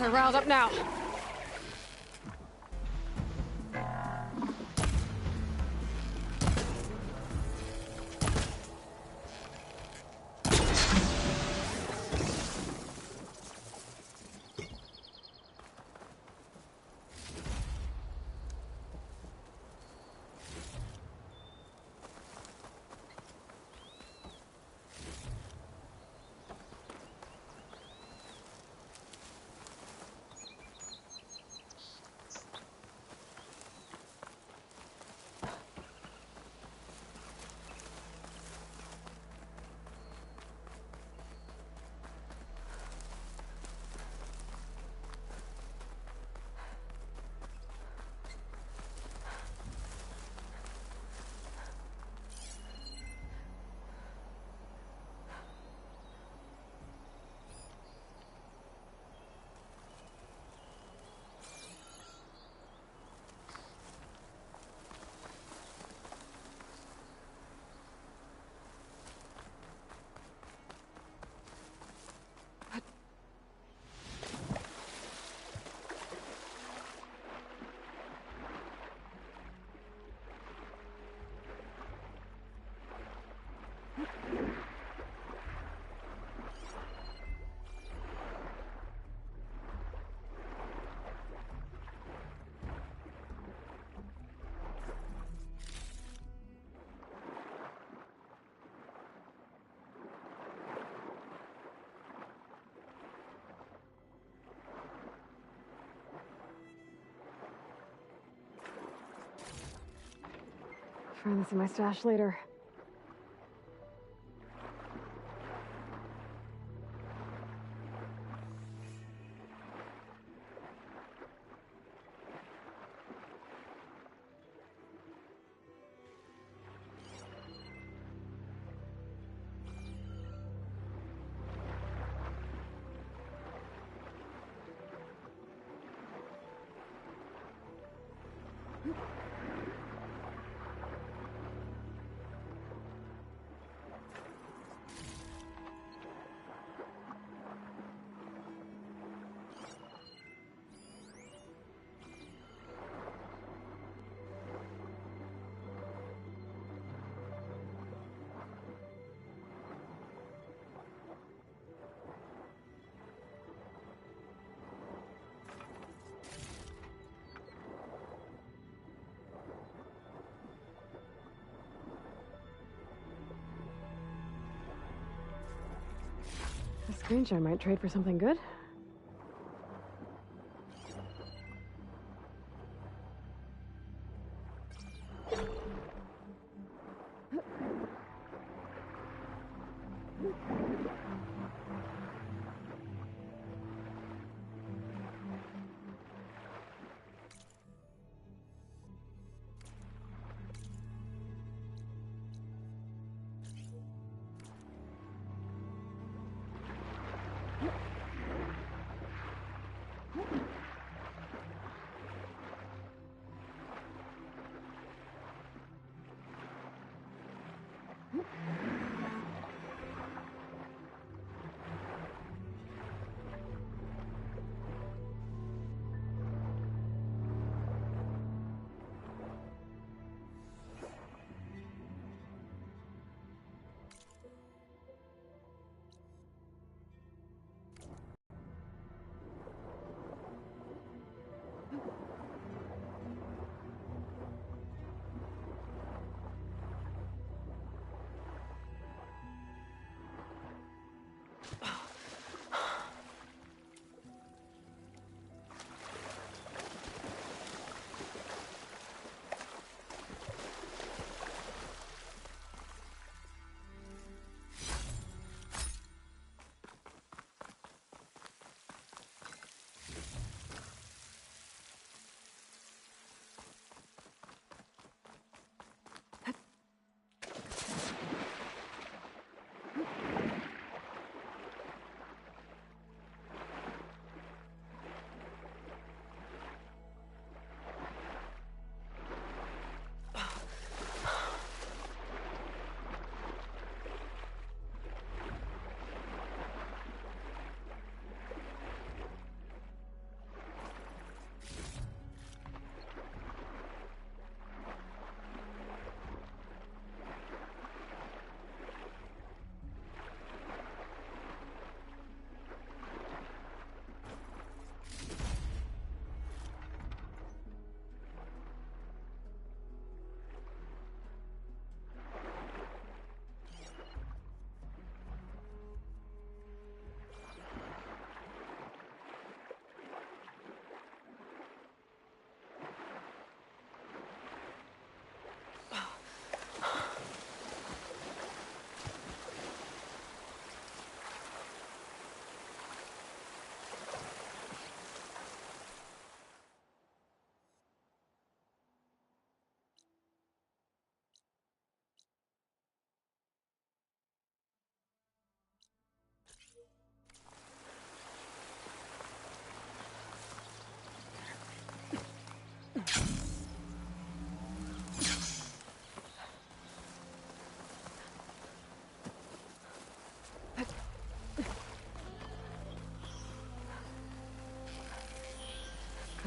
We're riled up now. Find this in my stash later. This screenshot might trade for something good.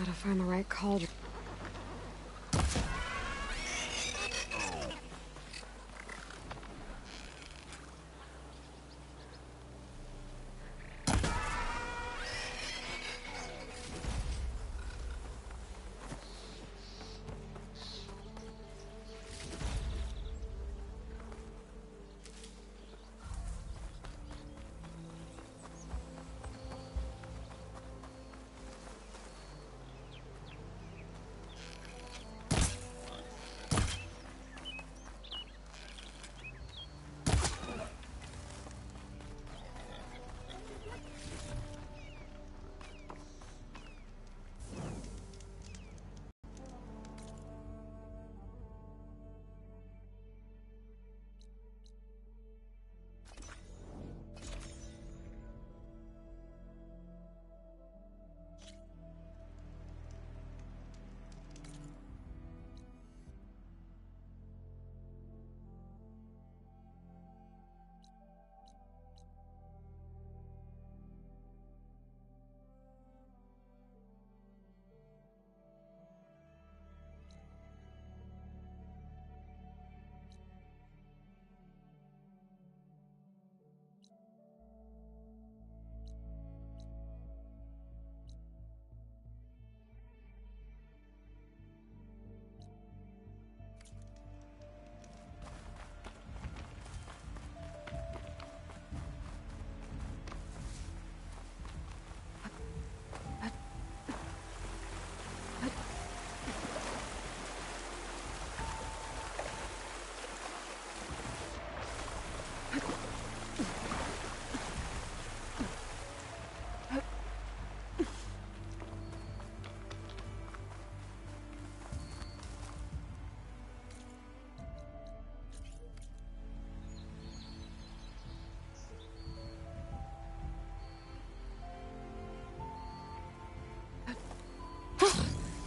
Gotta find the right cauldron.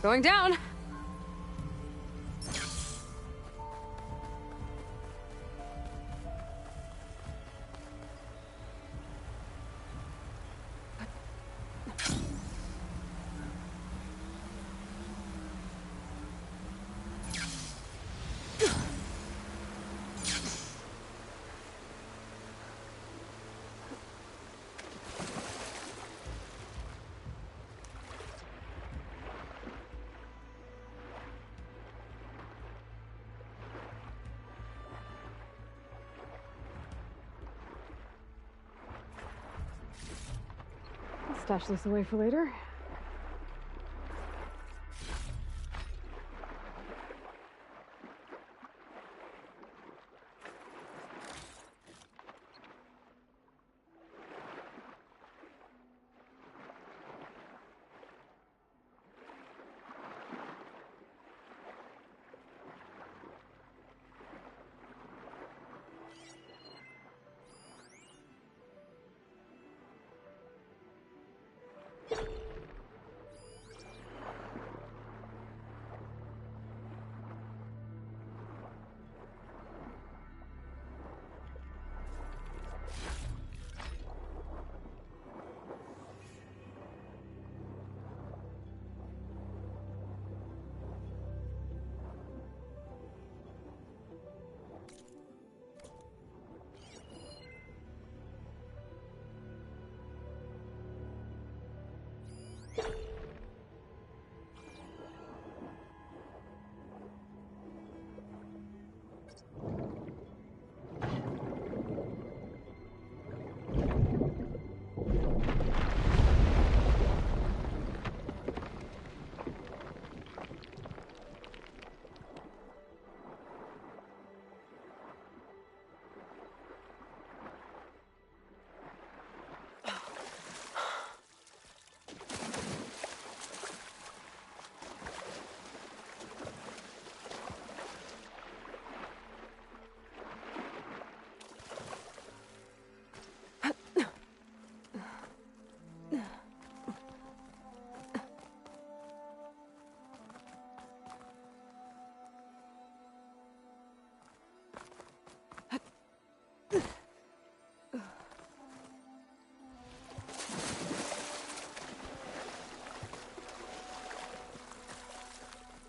Going down. Stash this away for later.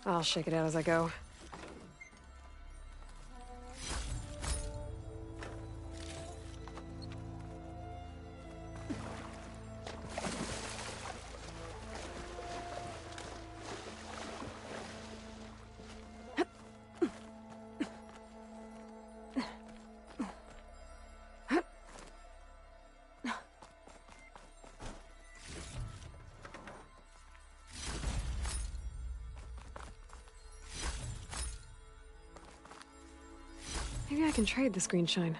I'll shake it out as I go. Maybe I can trade this green shine.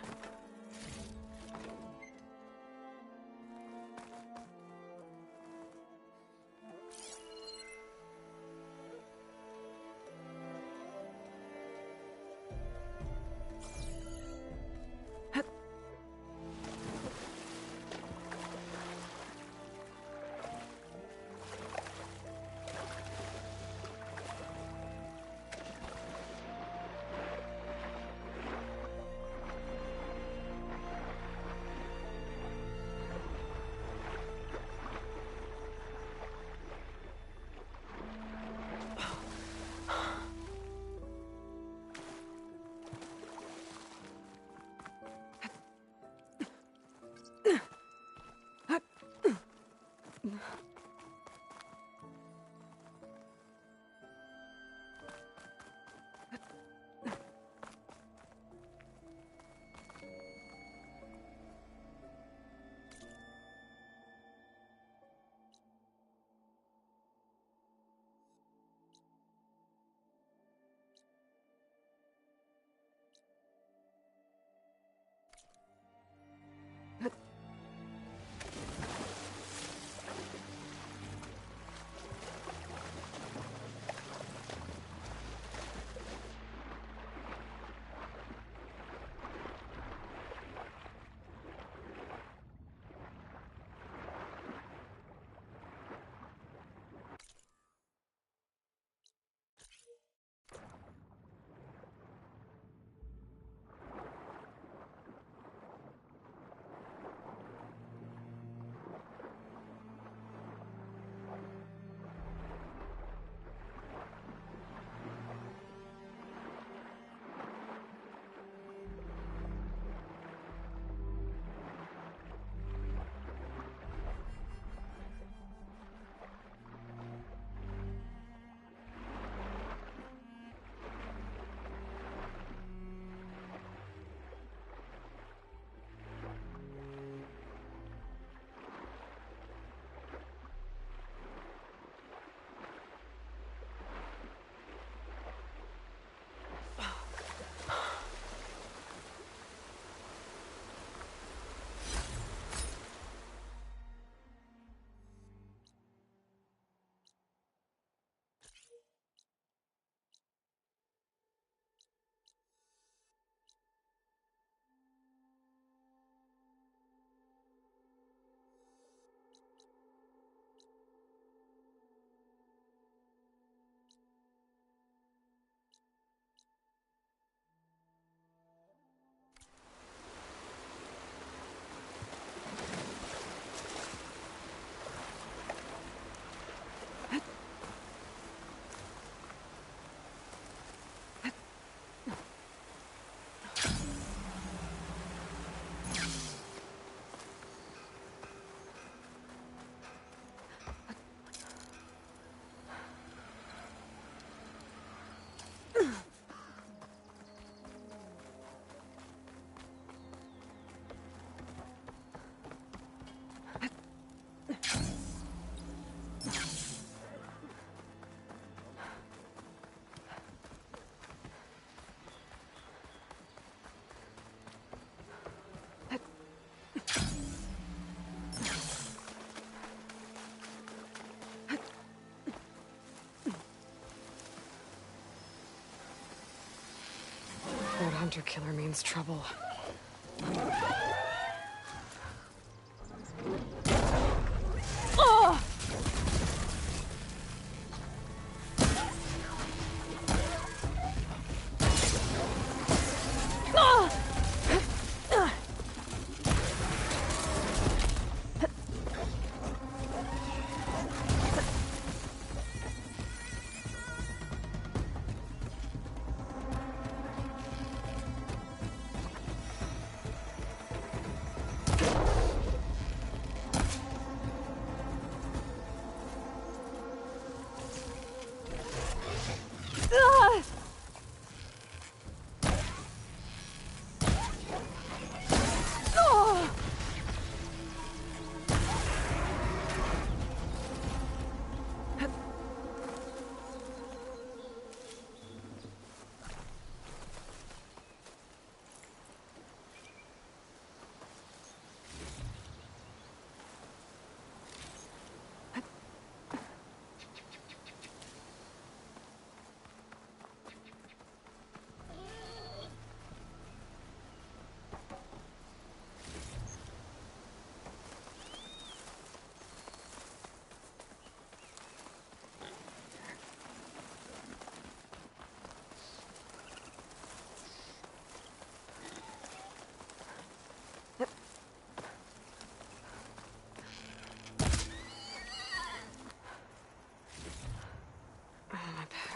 That hunter-killer means trouble.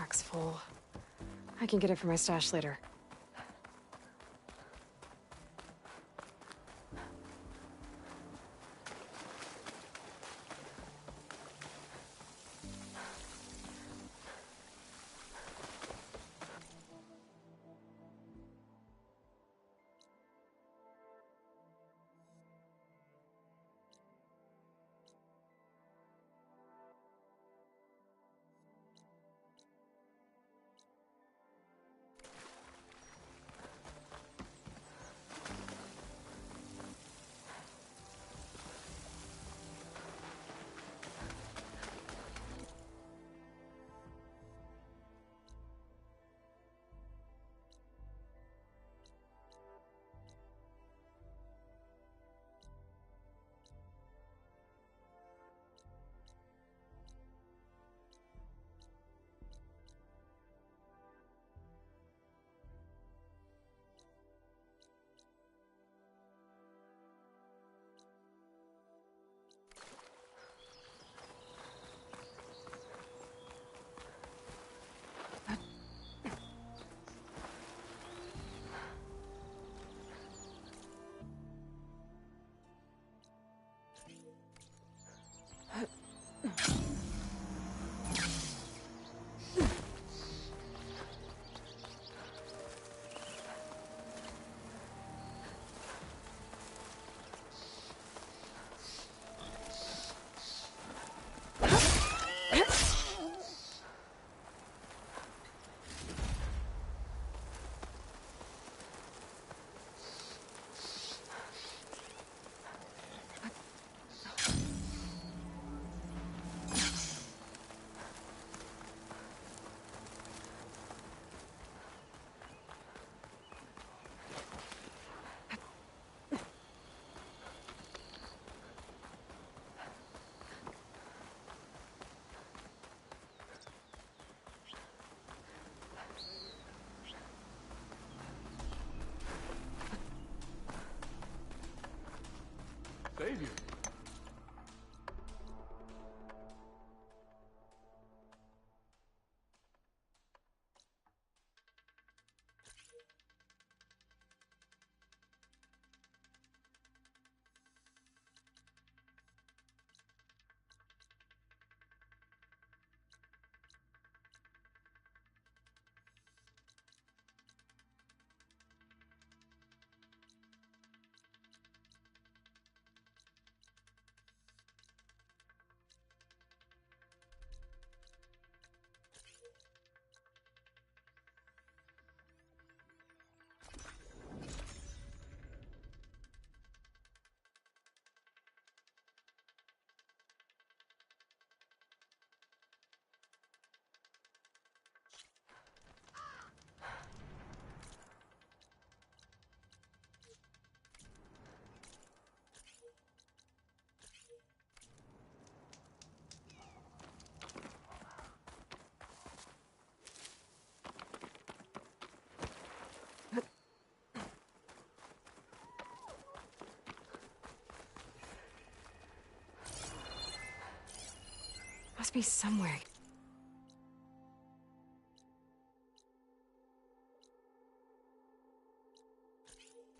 back's full. I can get it for my stash later. Save you. Must be somewhere.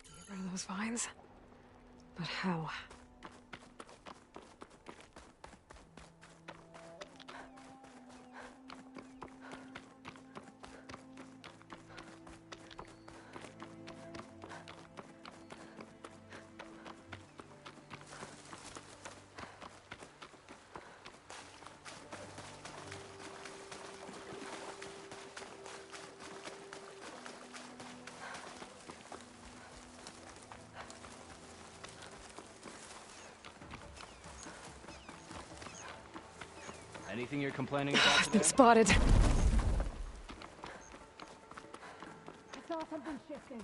Get rid of those vines? But how? Anything you're complaining about I've today? been spotted. I saw something shifting.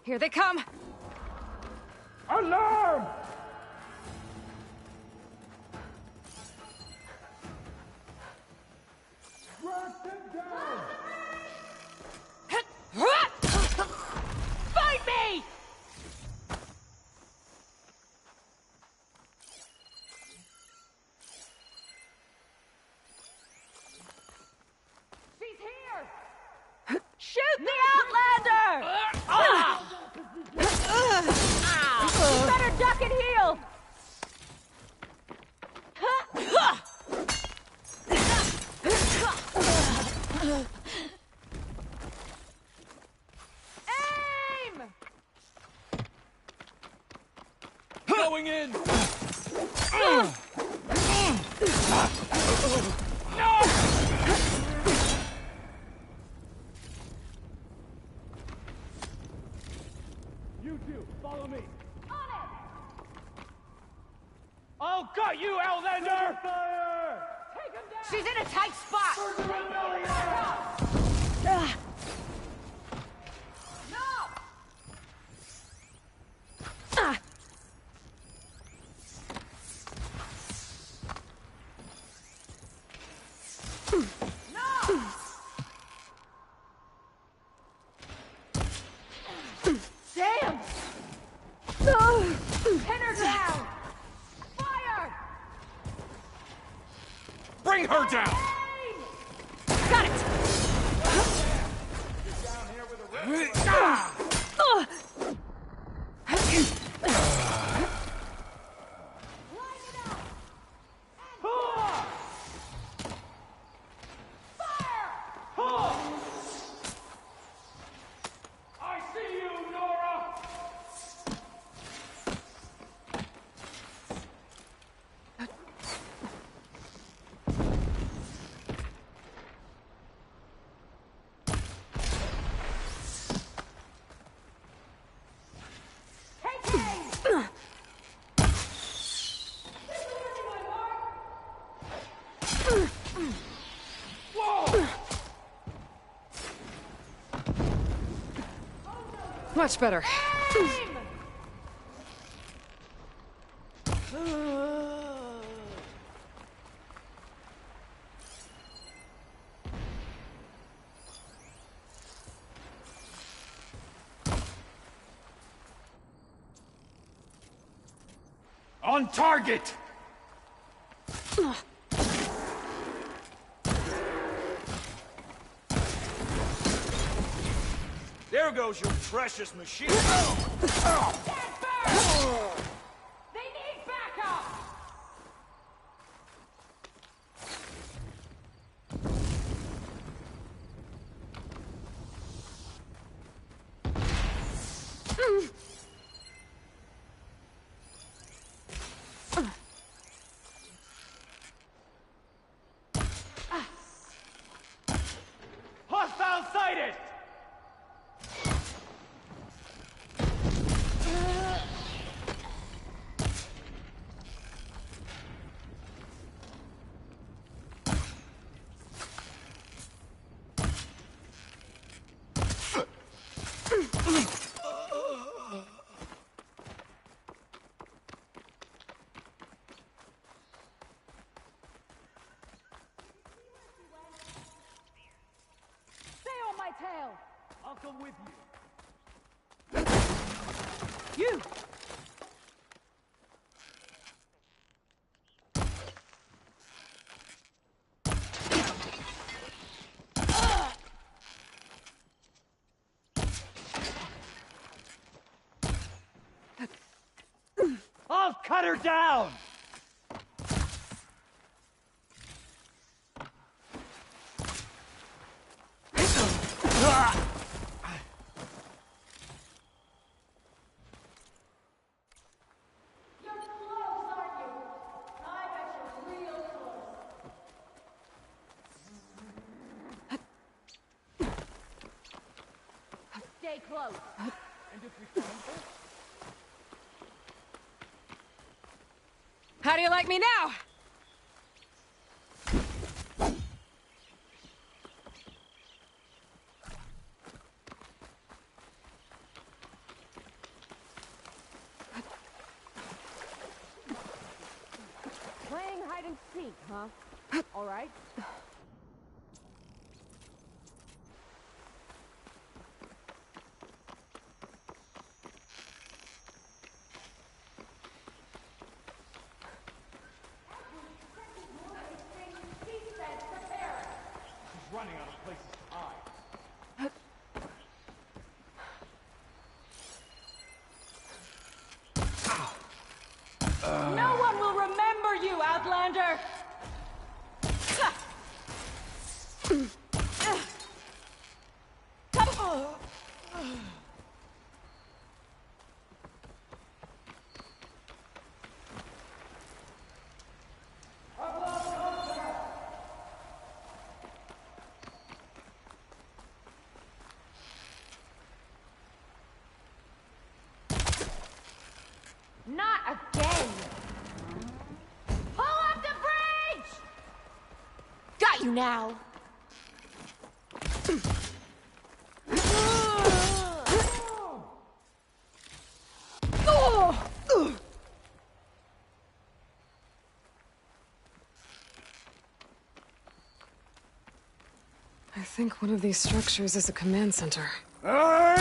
Here they come! Alarm! Track them down! Fight me! You two, follow me. On it! I'll gut you, Outlander! Fire! Take him down! She's in a tight spot! No! Damn! Pin her down! Fire! Bring her down! Aim! Got it! Down here with a Line it up! I see you, Nora! Take aim! Whoa! Much better. Aim! On target! There goes your precious machine. They need backup! Hostile sighted! Stay on my tail! I'll come with you. You! I'll cut her down! You're close, aren't you? I bet you're real close. Stay close. And if we find her? How do you like me now? Playing hide and seek, huh? All right. She's running out of places to hide. No one will remember you, Outlander! you now. I think one of these structures is a command center. No!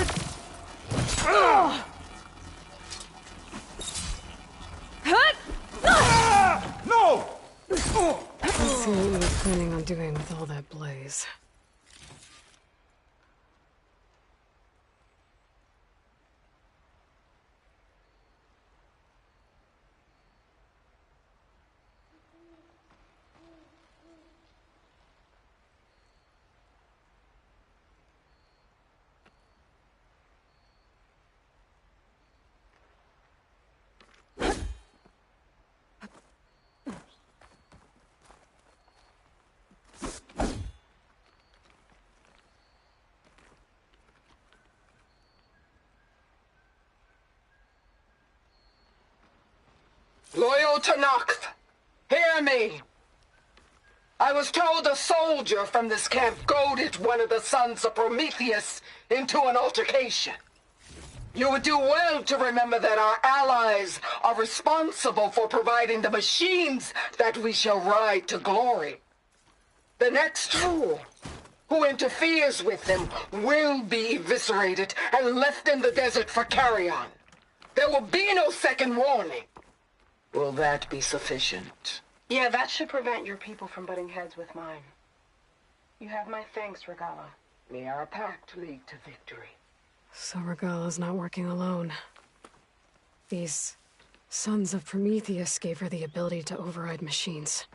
Let's see what you're planning on doing with all that blaze. Loyal to Noct, hear me. I was told a soldier from this camp goaded one of the sons of Prometheus into an altercation. You would do well to remember that our allies are responsible for providing the machines that we shall ride to glory. The next fool who interferes with them will be eviscerated and left in the desert for carrion. There will be no second warning. Will that be sufficient? Yeah, that should prevent your people from butting heads with mine. You have my thanks, Regala. We are a pact league to victory. So Regala's not working alone. These sons of Prometheus gave her the ability to override machines.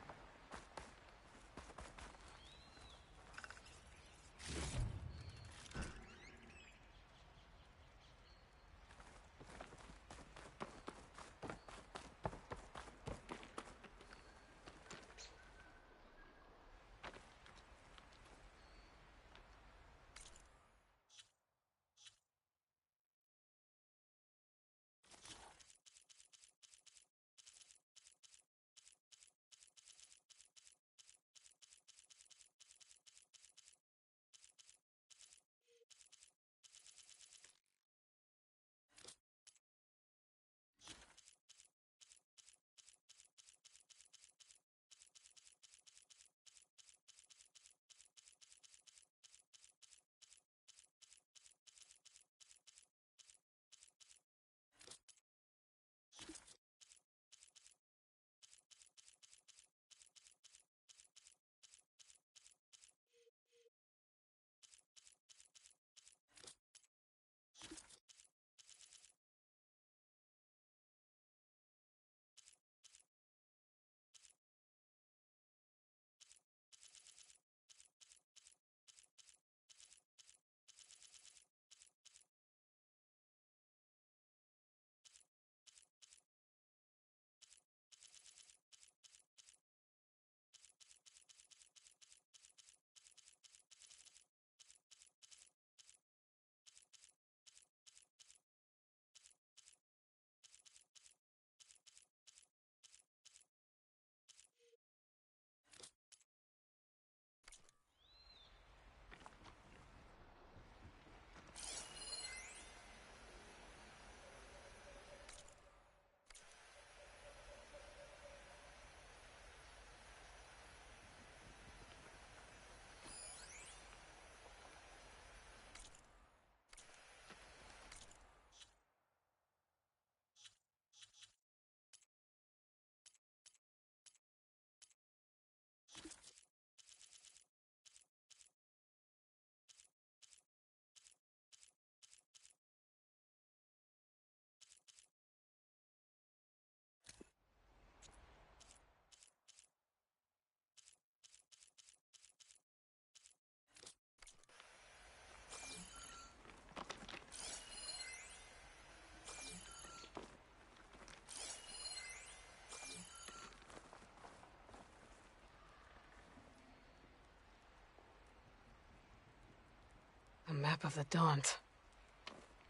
A map of the Daunt.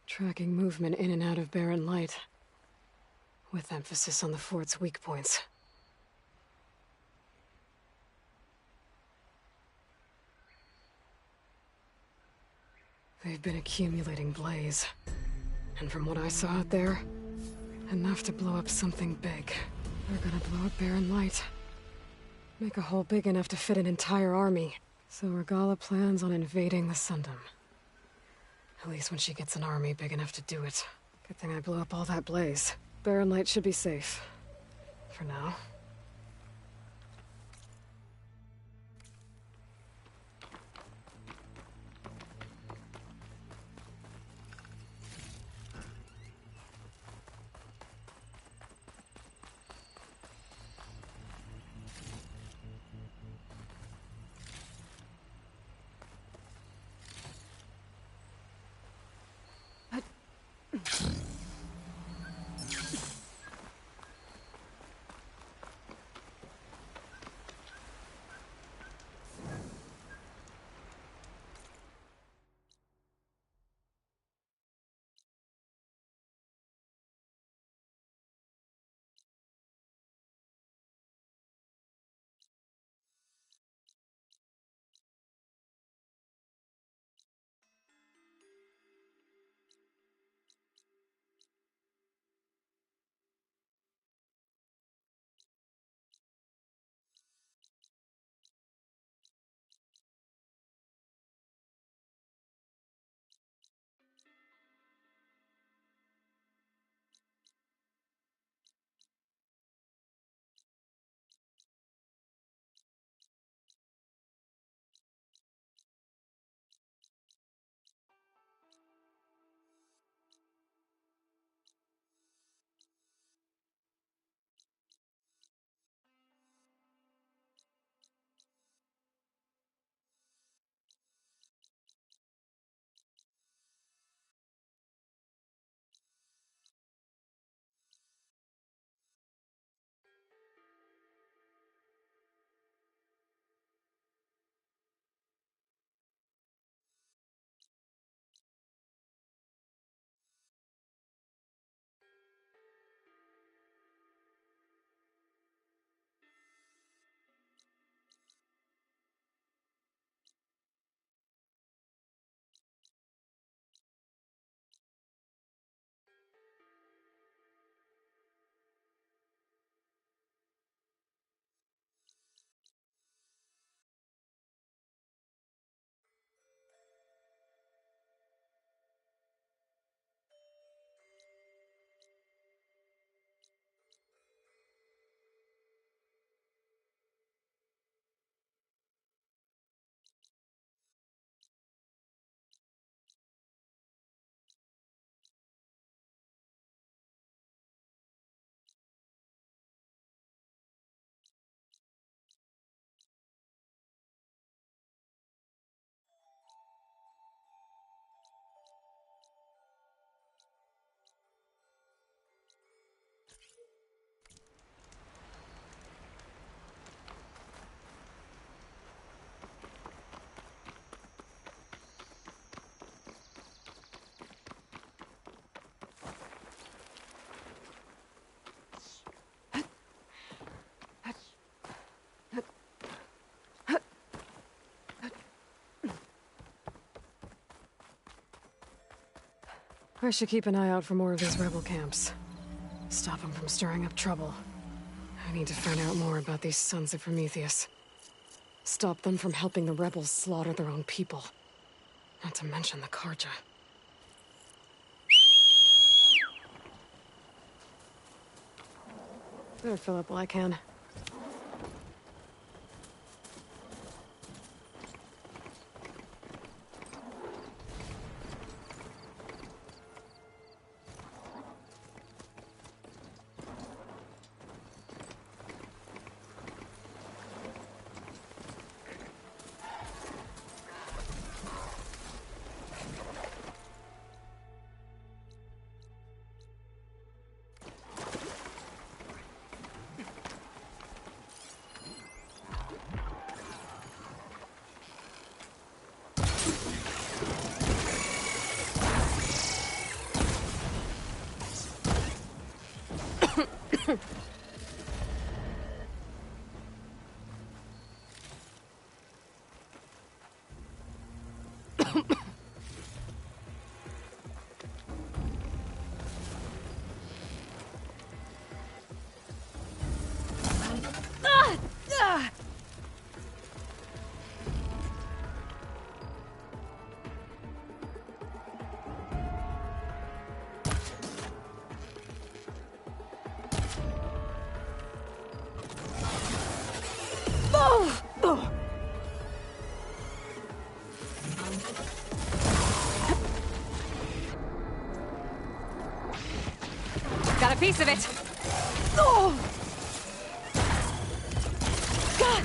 Tracking movement in and out of barren light, with emphasis on the fort's weak points. They've been accumulating blaze. And from what I saw out there, enough to blow up something big. They're gonna blow up Barren Light. Make a hole big enough to fit an entire army. So Regala plans on invading the Sundom. At least when she gets an army big enough to do it. Good thing I blew up all that blaze. Barren Light should be safe. For now. I should keep an eye out for more of these rebel camps. Stop them from stirring up trouble. I need to find out more about these sons of Prometheus. Stop them from helping the rebels slaughter their own people. Not to mention the Karja. Better fill up while I can. Got a piece of it. Oh! God!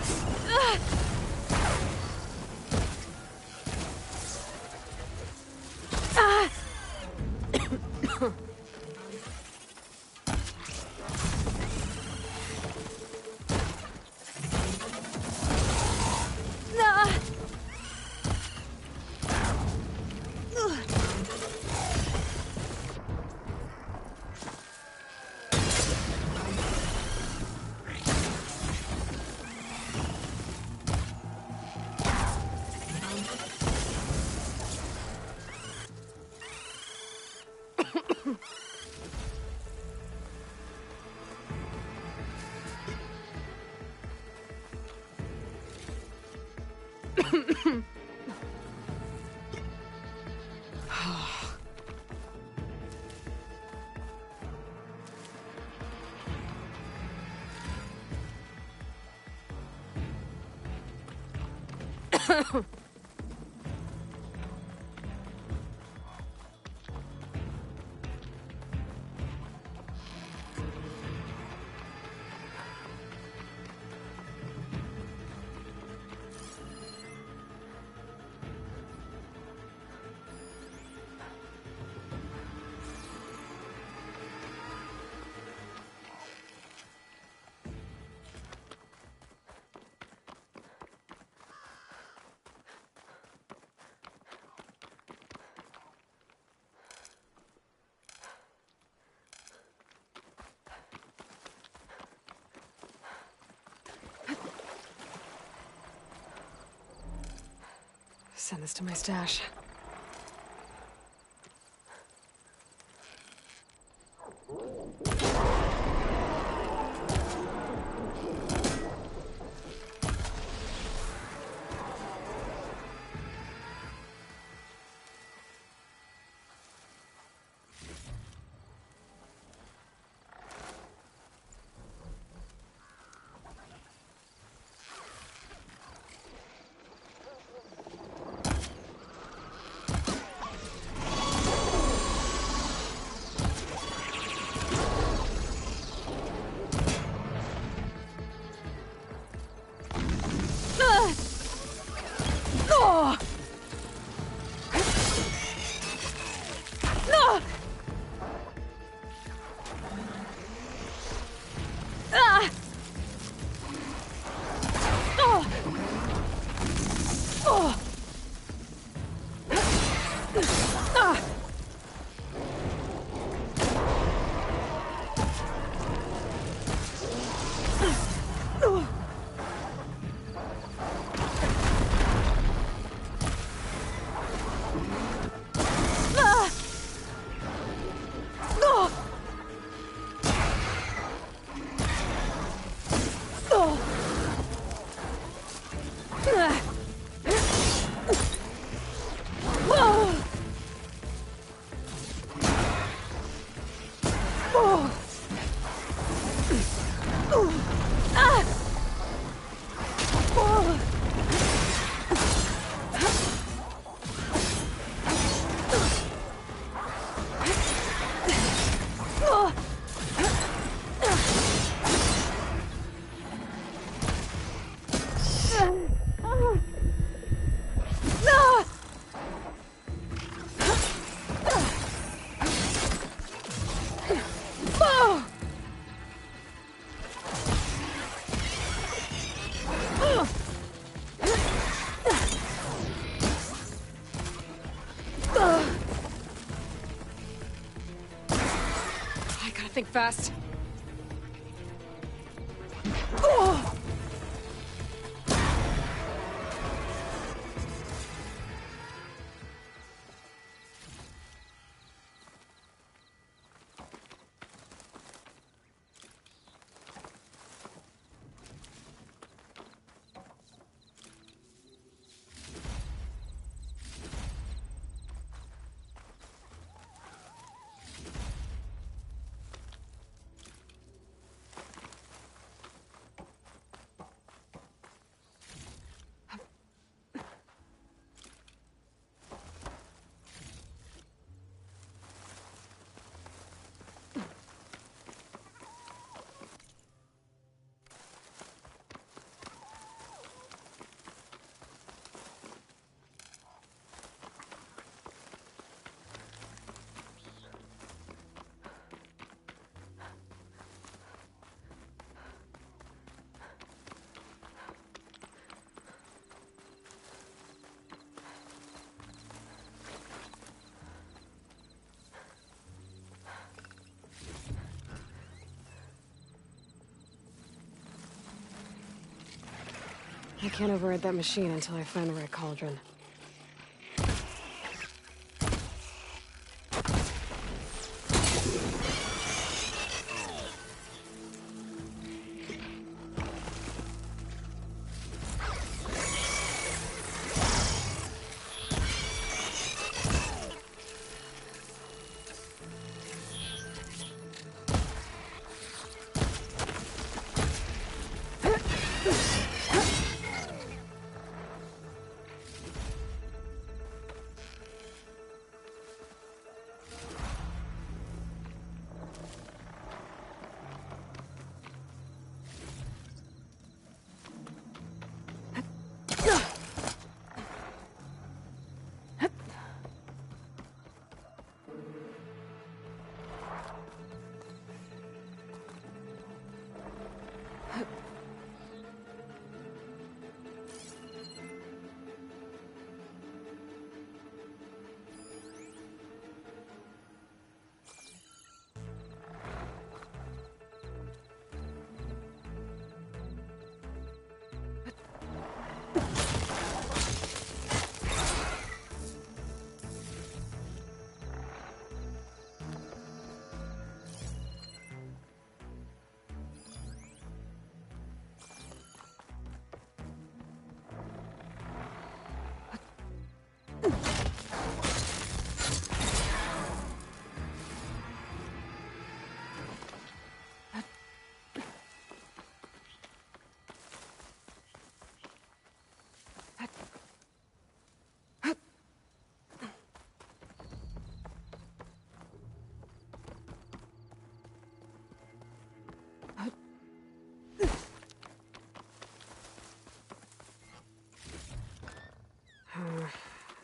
Send this to my stash. Think fast. Oh! I can't override that machine until I find the right cauldron.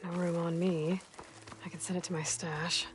No room on me. I can send it to my stash.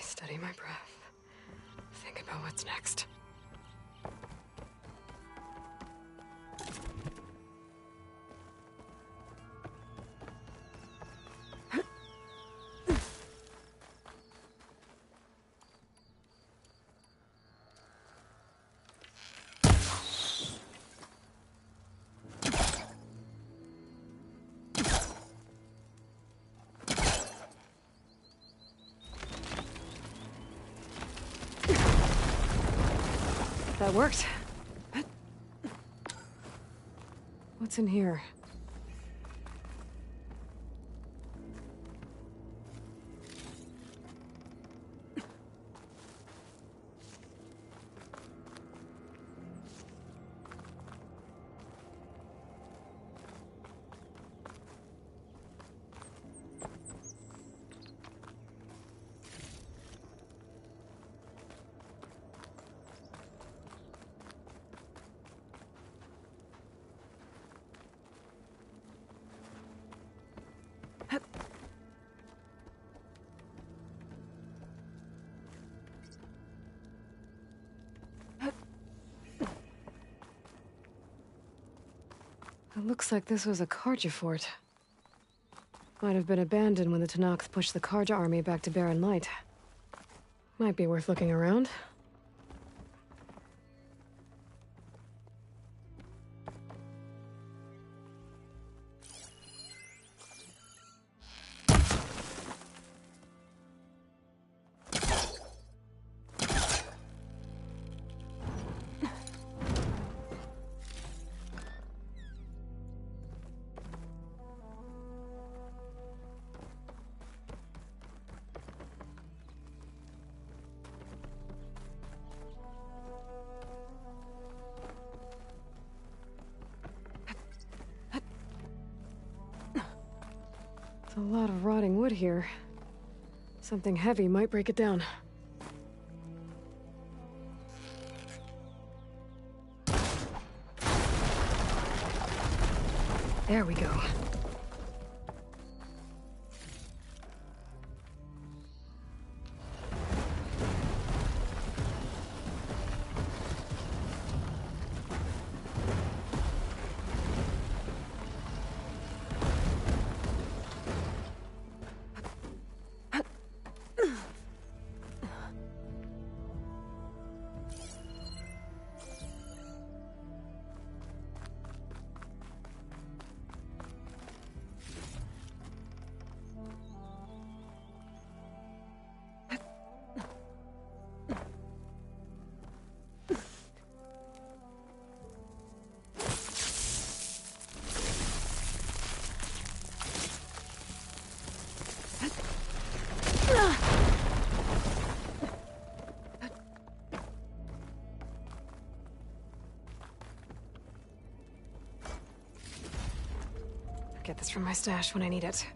Steady my breath. Think about what's next. That worked. What's in here? It looks like this was a Karja fort. Might have been abandoned when the Tenakth pushed the Karja army back to Barren Light. Might be worth looking around. There's a lot of rotting wood here. Something heavy might break it down. There we go. Get this from my stash when I need it.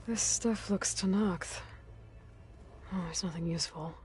This stuff looks Tanakh. Oh, there's nothing useful.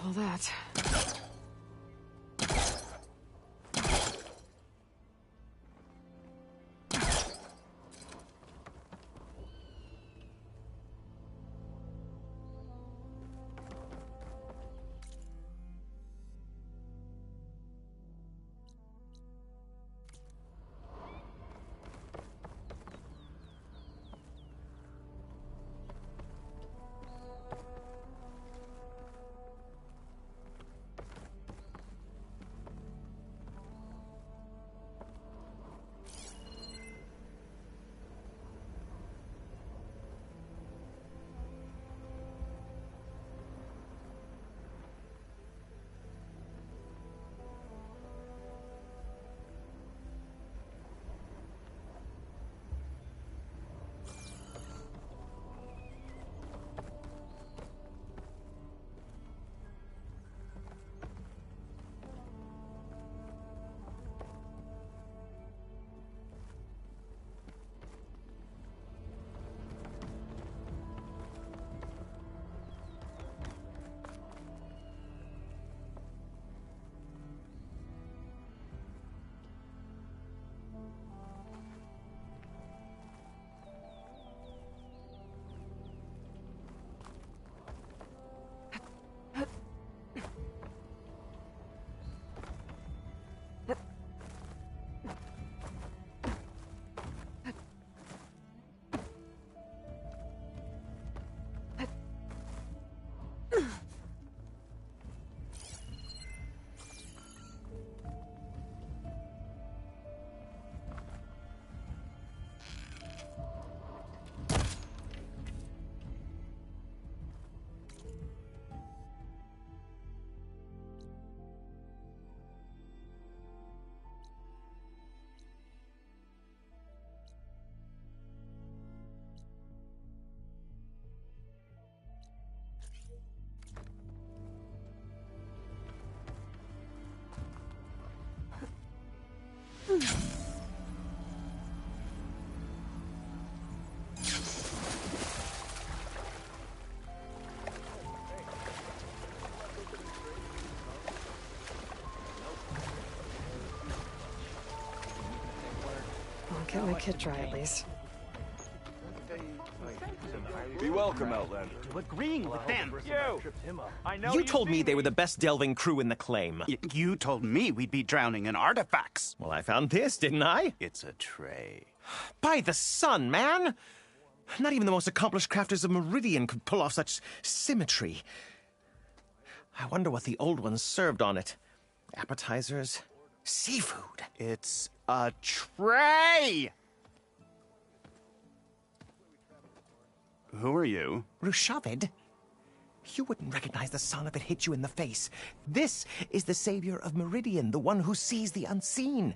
all that. I'll get my kit dry at least. Be welcome, Outlander. Agreeing with them. You told me they were the best delving crew in the claim. You told me we'd be drowning in artifacts. Well, I found this, didn't I? It's a tray. By the sun, man! Not even the most accomplished crafters of Meridian could pull off such symmetry. I wonder what the old ones served on it. Appetizers? Seafood? It's a tray! Who are you? Rushavid? You wouldn't recognize the sun if it hit you in the face. This is the savior of Meridian, the one who sees the unseen.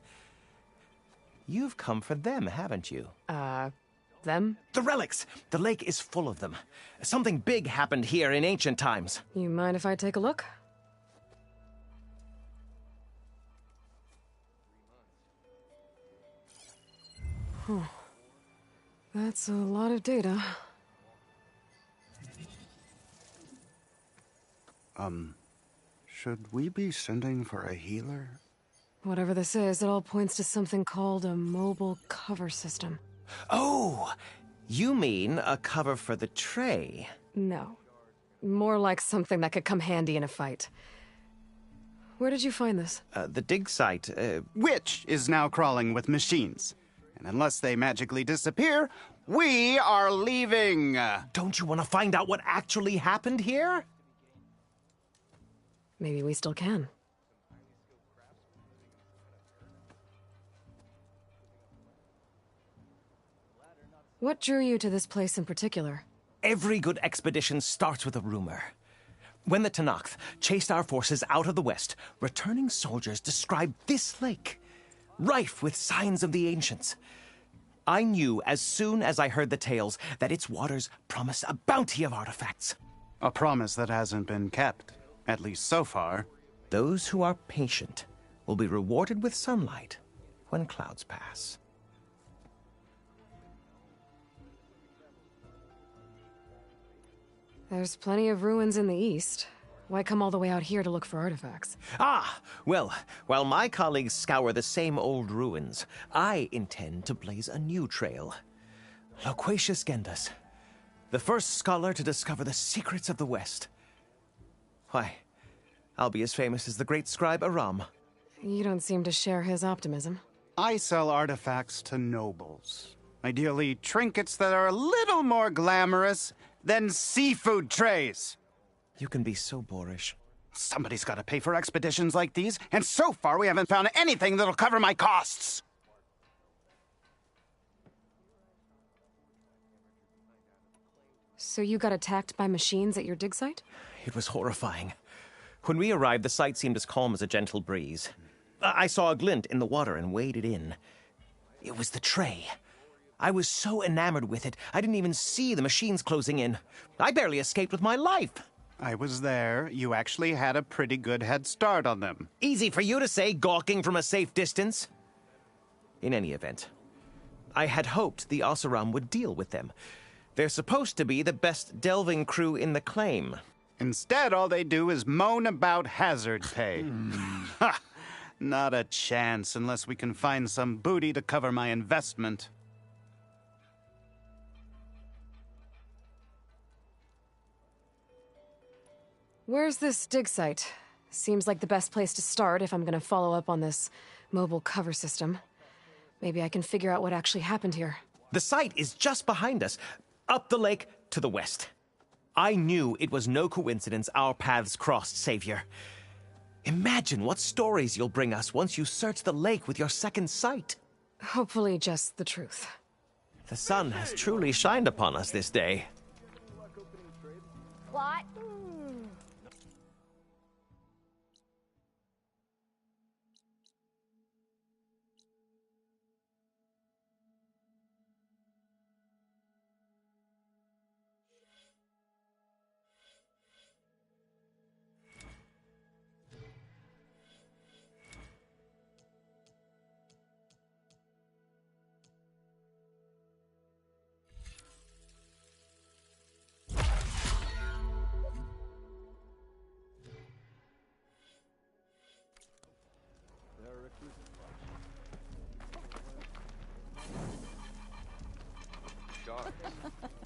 You've come for them, haven't you? Them? The relics! The lake is full of them. Something big happened here in ancient times. You mind if I take a look? Huh. That's a lot of data. Should we be sending for a healer? Whatever this is, it all points to something called a mobile cover system. Oh! You mean a cover for the tray? No. More like something that could come handy in a fight. Where did you find this? The dig site, Which is now crawling with machines. And unless they magically disappear, we are leaving! Don't you want to find out what actually happened here? Maybe we still can. What drew you to this place in particular? Every good expedition starts with a rumor. When the Tenakth chased our forces out of the west, returning soldiers described this lake, rife with signs of the ancients. I knew as soon as I heard the tales that its waters promised a bounty of artifacts. A promise that hasn't been kept, at least so far. Those who are patient will be rewarded with sunlight when clouds pass. There's plenty of ruins in the east. Why come all the way out here to look for artifacts? Ah, well, while my colleagues scour the same old ruins, I intend to blaze a new trail. Loquacious Gendas, the first scholar to discover the secrets of the West. Why, I'll be as famous as the great scribe Aram. You don't seem to share his optimism. I sell artifacts to nobles. Ideally, trinkets that are a little more glamorous than seafood trays. You can be so boorish. Somebody's got to pay for expeditions like these, and so far we haven't found anything that'll cover my costs. So you got attacked by machines at your dig site? It was horrifying. When we arrived, the sight seemed as calm as a gentle breeze. I saw a glint in the water and waded in. It was the tray. I was so enamored with it, I didn't even see the machines closing in. I barely escaped with my life. I was there. You actually had a pretty good head start on them. Easy for you to say, gawking from a safe distance. In any event, I had hoped the Oseram would deal with them. They're supposed to be the best delving crew in the claim. Instead, all they do is moan about hazard pay. Ha! Not a chance unless we can find some booty to cover my investment. Where's this dig site? Seems like the best place to start if I'm gonna follow up on this mobile cover system. Maybe I can figure out what actually happened here. The site is just behind us, up the lake to the west. I knew it was no coincidence our paths crossed, Savior. Imagine what stories you'll bring us once you search the lake with your second sight. Hopefully just the truth. The sun has truly shined upon us this day. What?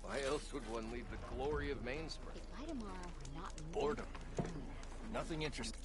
Why else would one leave the glory of Mainspring? By tomorrow, we're not Boredom. Nothing interesting.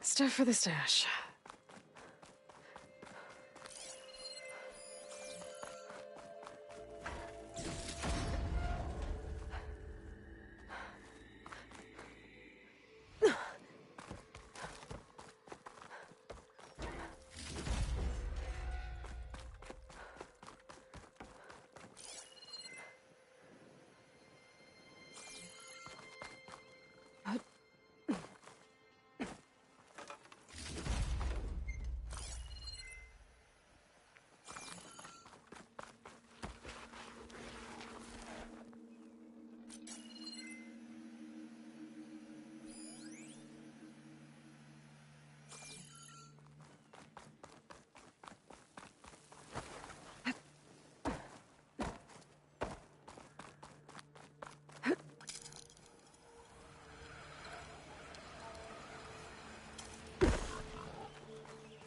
Stuff for the stash.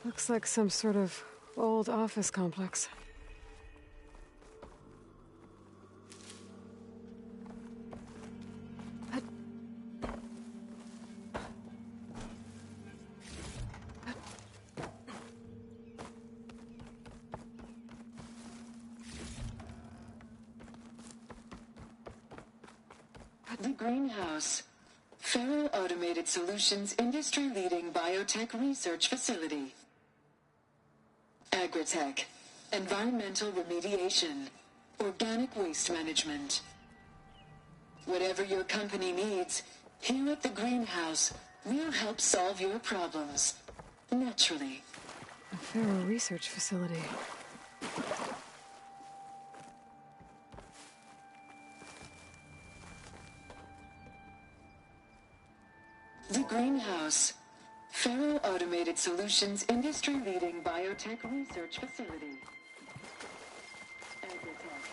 Looks like some sort of Old office complex. The Greenhouse. Federal Automated Solutions industry-leading biotech research facility. Agritech. Environmental remediation. Organic waste management. Whatever your company needs, here at the Greenhouse, we'll help solve your problems. Naturally. A Federal research facility. The Greenhouse. Federal Automated Solutions industry-leading biotech research facility. Agritech.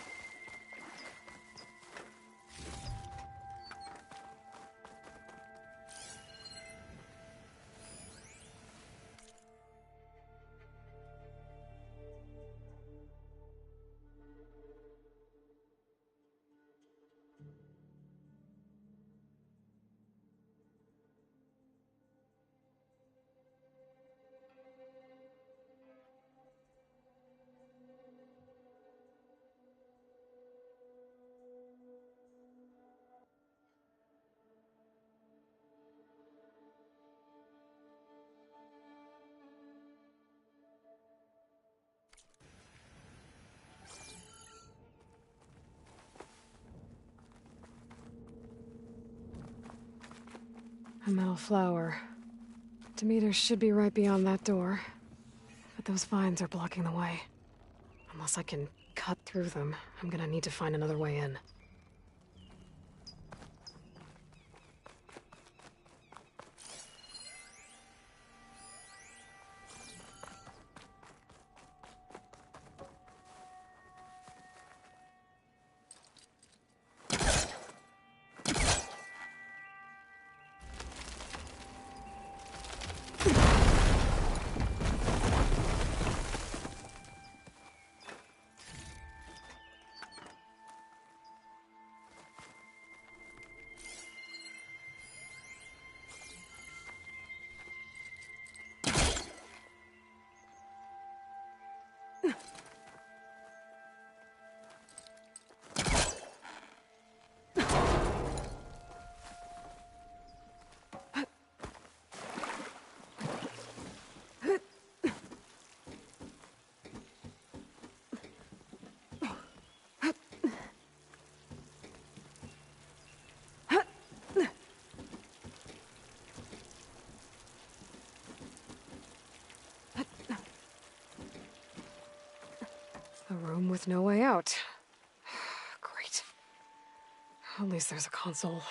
A metal flower. Demeters should be right beyond that door. But those vines are blocking the way. Unless I can cut through them, I'm gonna need to find another way in. A room with no way out. Great. At least there's a console.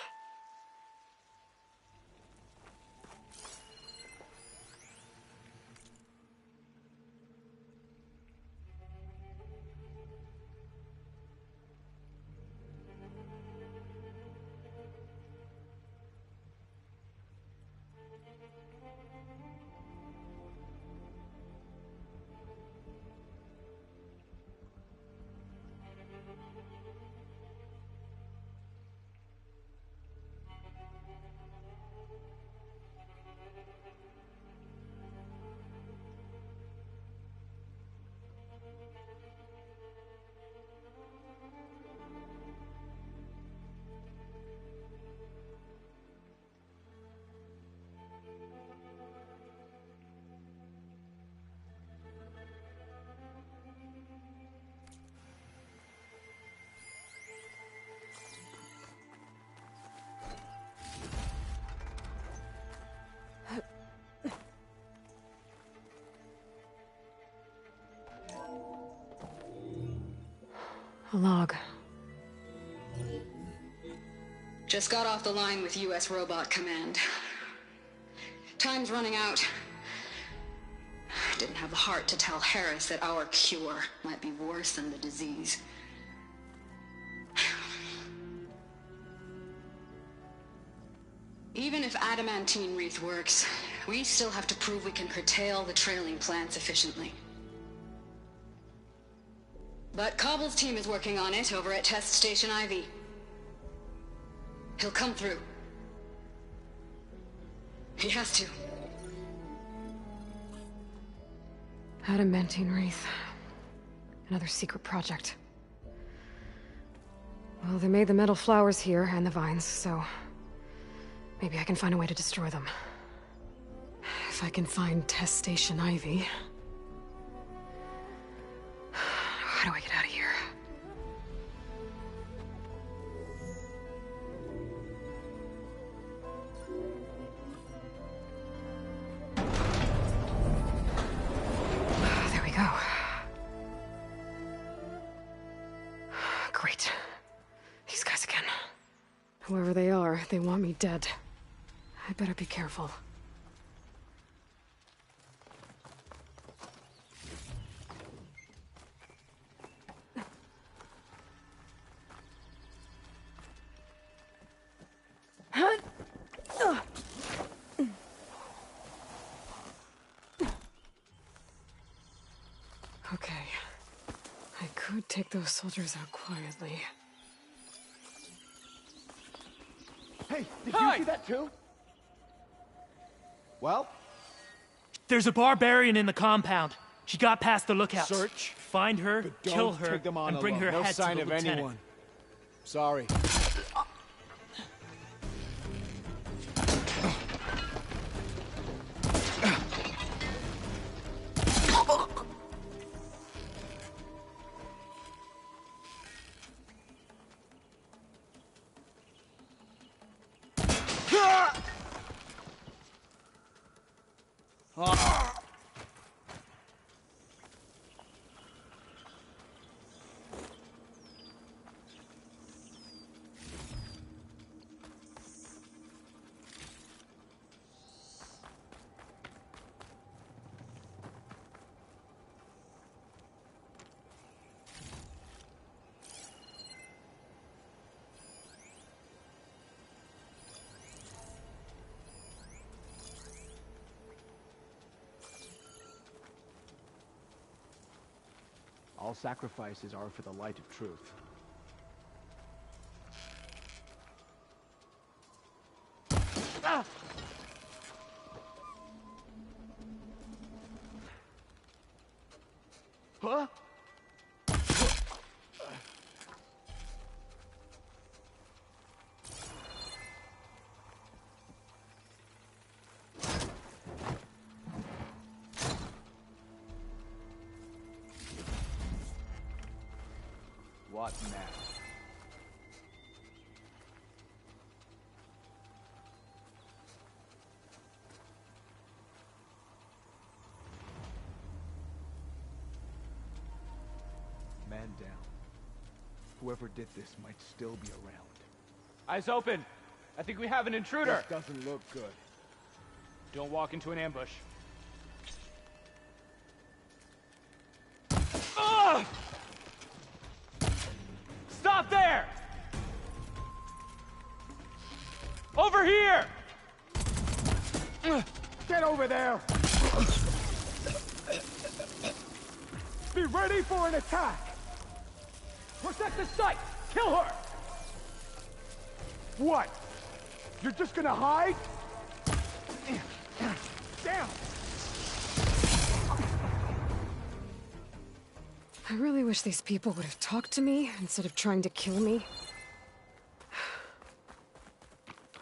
A log. Just got off the line with U.S. Robot Command. Time's running out. Didn't have the heart to tell Harris that our cure might be worse than the disease. Even if adamantine wreath works, we still have to prove we can curtail the trailing plants efficiently. But Cobble's team is working on it over at Test Station Ivy. He'll come through. He has to. Adamantine wreath. Another secret project. Well, they made the metal flowers here and the vines, so maybe I can find a way to destroy them. If I can find Test Station Ivy. How do I get out of here? There we go. Great. These guys again. Whoever they are, they want me dead. I better be careful. Okay. I could take those soldiers out quietly. Hey, did you see that too? Well? There's a barbarian in the compound. She got past the lookouts. Search. Find her, But kill don't her, take them on and bring alone. her No head sign to the of lieutenant. anyone. Sorry. All sacrifices are for the light of truth. Ah! Huh? What now? Man down. Whoever did this might still be around. Eyes open! I think we have an intruder! This doesn't look good. Don't walk into an ambush. Ugh! Stop there! Over here! Get over there! Be ready for an attack! Protect the site! Kill her! What? You're just gonna hide? Damn! I really wish these people would have talked to me instead of trying to kill me.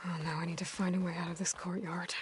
Oh, now I need to find a way out of this courtyard.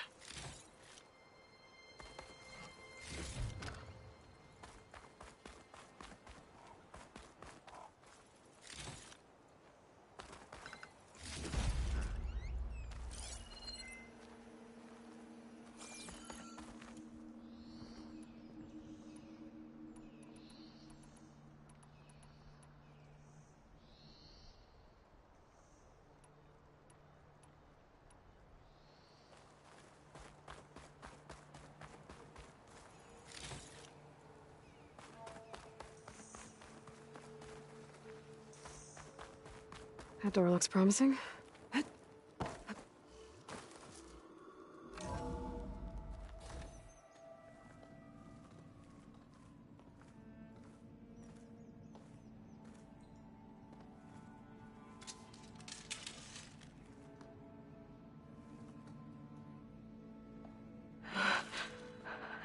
That door looks promising.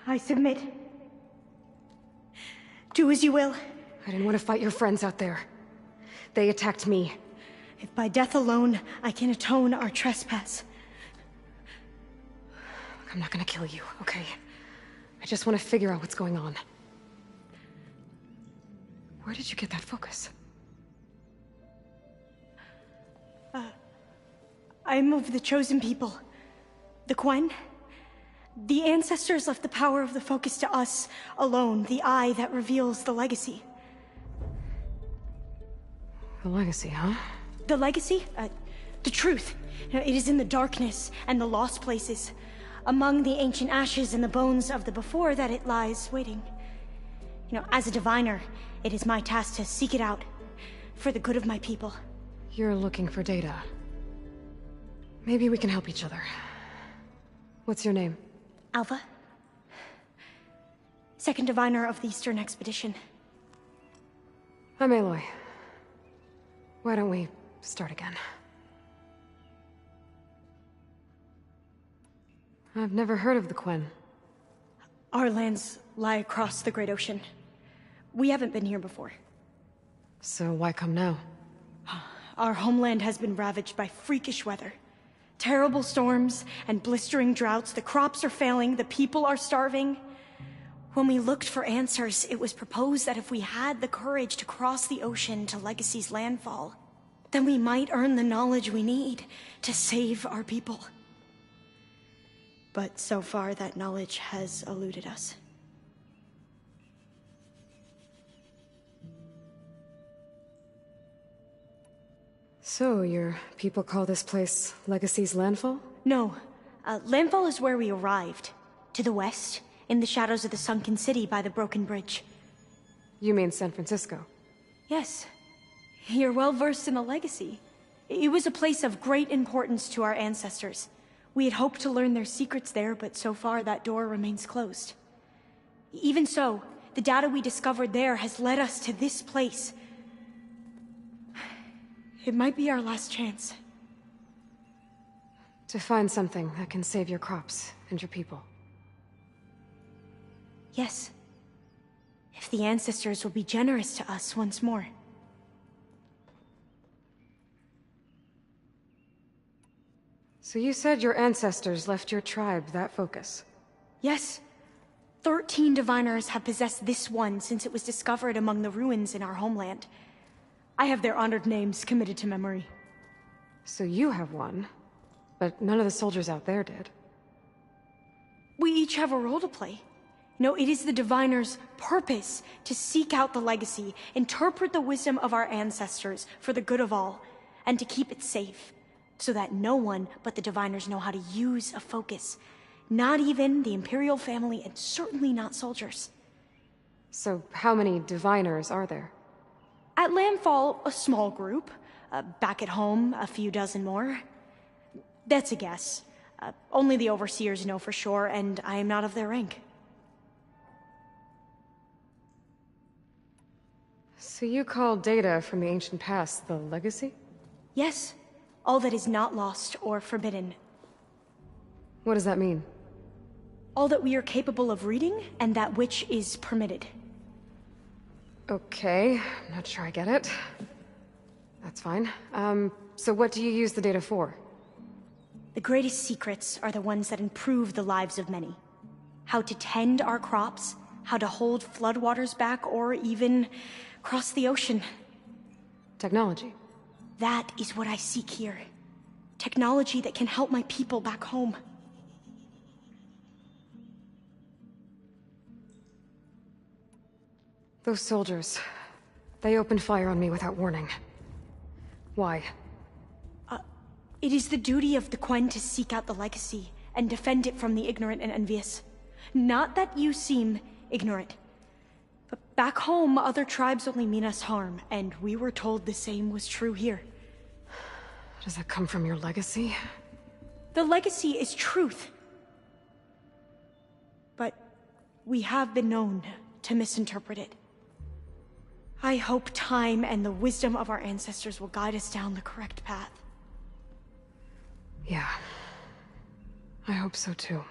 I submit. Do as you will. I didn't want to fight your friends out there. They attacked me. If by death alone I can atone our trespass. I'm not gonna kill you, okay? I just want to figure out what's going on. Where did you get that focus? I'm of the chosen people. The Quen. The ancestors left the power of the focus to us alone, the eye that reveals the legacy. The legacy, huh? The legacy? The truth. It is in the darkness and the lost places, among the ancient ashes and the bones of the before that it lies waiting. As a diviner, it is my task to seek it out, for the good of my people. You're looking for data. Maybe we can help each other. What's your name? Alva. Second diviner of the Eastern Expedition. I'm Aloy. Why don't we start again? I've never heard of the Quen. Our lands lie across the Great Ocean. We haven't been here before. So why come now? Our homeland has been ravaged by freakish weather. Terrible storms and blistering droughts. The crops are failing, the people are starving. When we looked for answers, it was proposed that if we had the courage to cross the ocean to Legacy's landfall, then we might earn the knowledge we need to save our people. But so far, that knowledge has eluded us. So, your people call this place Legacy's landfall? No. Landfall is where we arrived. To the west, in the shadows of the sunken city by the broken bridge. You mean San Francisco? Yes. You're well versed in the Legacy. It was a place of great importance to our ancestors. We had hoped to learn their secrets there, but so far that door remains closed. Even so, the data we discovered there has led us to this place. It might be our last chance. To find something that can save your crops and your people. Yes. If the ancestors will be generous to us once more. So you said your ancestors left your tribe that focus? Yes. 13 diviners have possessed this one since it was discovered among the ruins in our homeland. I have their honored names committed to memory. So you have one, but none of the soldiers out there did. We each have a role to play. No, it is the diviner's purpose to seek out the legacy, interpret the wisdom of our ancestors for the good of all, and to keep it safe, so that no one but the diviners know how to use a focus. Not even the Imperial family, and certainly not soldiers. So how many diviners are there? At landfall, a small group. Back at home, a few dozen more. That's a guess. Only the overseers know for sure, and I am not of their rank. So you call data from the ancient past the legacy? Yes. All that is not lost or forbidden. What does that mean? All that we are capable of reading, and that which is permitted. Okay, I'm not sure I get it. That's fine. So what do you use the data for? The greatest secrets are the ones that improve the lives of many. How to tend our crops, how to hold floodwaters back, or even cross the ocean. Technology. That is what I seek here. Technology that can help my people back home. Those soldiers, they opened fire on me without warning. Why? It is the duty of the Quen to seek out the legacy and defend it from the ignorant and envious. Not that you seem ignorant. But back home, other tribes only mean us harm, and we were told the same was true here. Does that come from your legacy? The legacy is truth. But we have been known to misinterpret it. I hope time and the wisdom of our ancestors will guide us down the correct path. Yeah. I hope so too.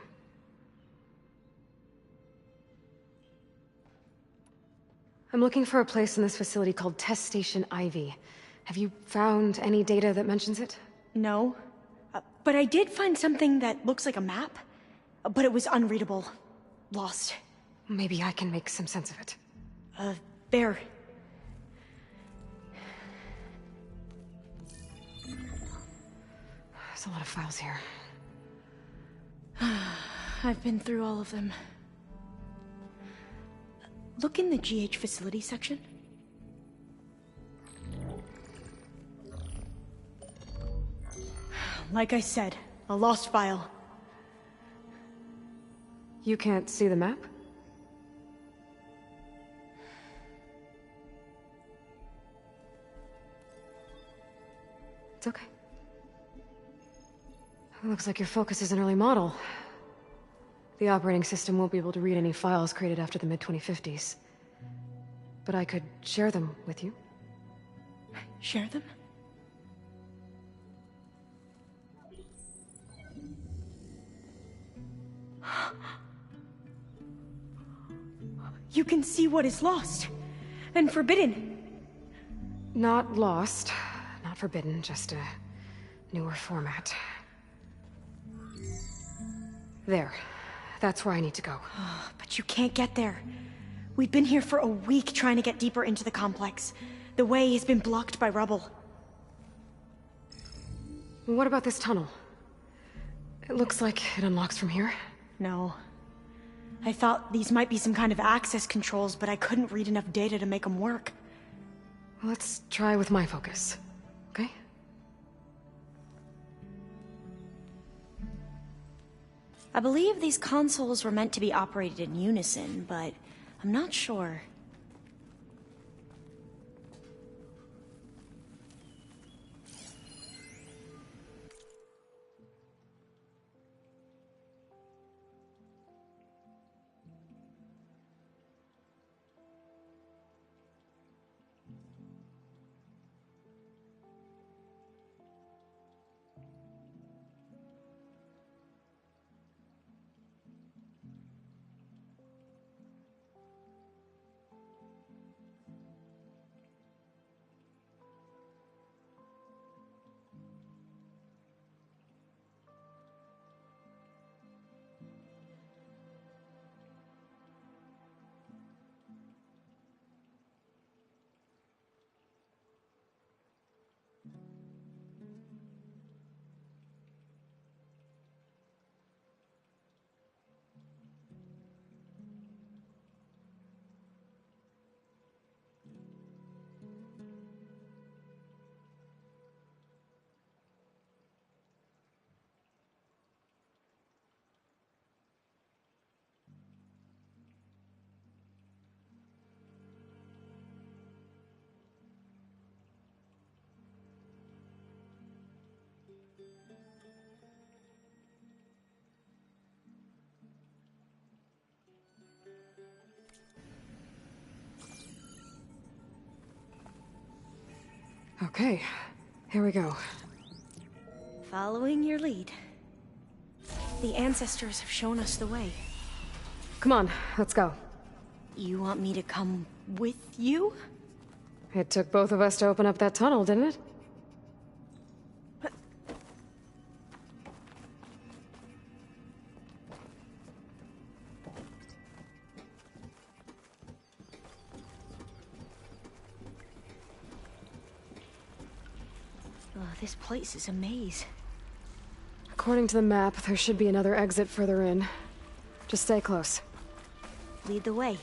I'm looking for a place in this facility called Test Station Ivy. Have you found any data that mentions it? No. But I did find something that looks like a map. But it was unreadable. Lost. Maybe I can make some sense of it. There. There's a lot of files here. I've been through all of them. Look in the GH facility section. Like I said, a lost file. You can't see the map? It's okay. It looks like your focus is an early model. The operating system won't be able to read any files created after the mid-2050s. But I could share them with you. Share them? You can see what is lost and forbidden. Not lost, not forbidden, just a newer format. There. That's where I need to go. But you can't get there. We've been here for a week trying to get deeper into the complex. The way has been blocked by rubble. What about this tunnel? It looks like it unlocks from here. No. I thought these might be some kind of access controls, but I couldn't read enough data to make them work. Let's try with my focus, okay? I believe these consoles were meant to be operated in unison, but I'm not sure. Okay, here we go. Following your lead. The ancestors have shown us the way. Come on, let's go. You want me to come with you? It took both of us to open up that tunnel, didn't it? This place is a maze. According to the map, there should be another exit further in. Just stay close. Lead the way.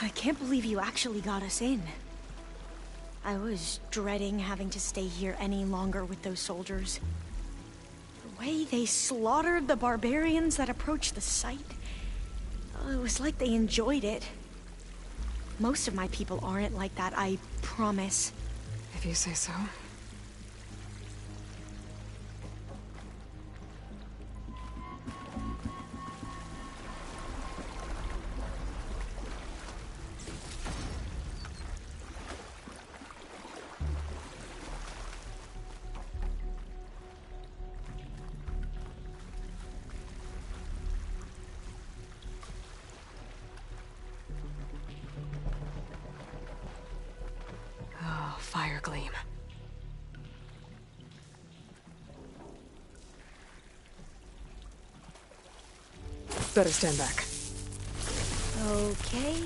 I can't believe you actually got us in. I was dreading having to stay here any longer with those soldiers. The way they slaughtered the barbarians that approached the site, it was like they enjoyed it. Most of my people aren't like that, I promise. If you say so. a gleam. Better stand back. Okay.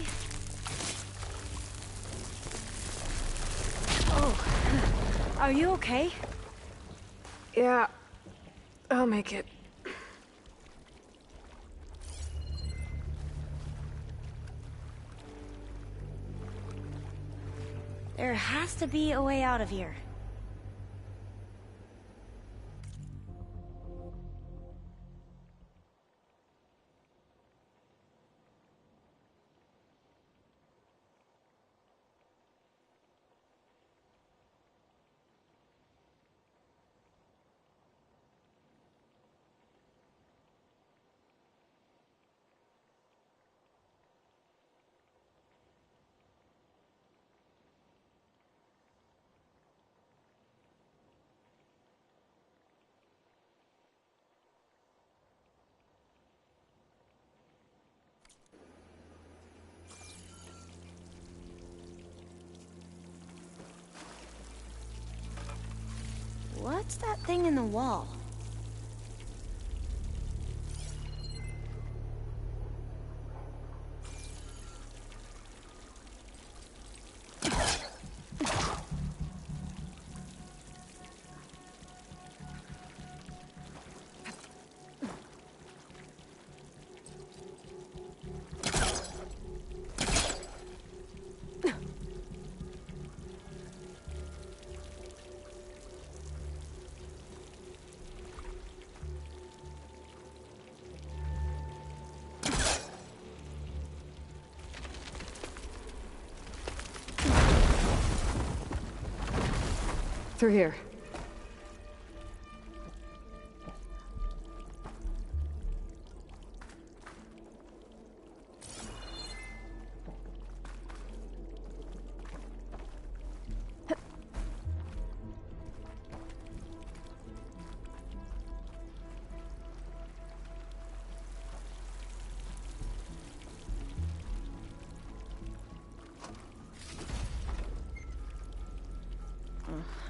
Oh, are you okay? Yeah, I'll make it. There has to be a way out of here. What's that thing in the wall? Through here.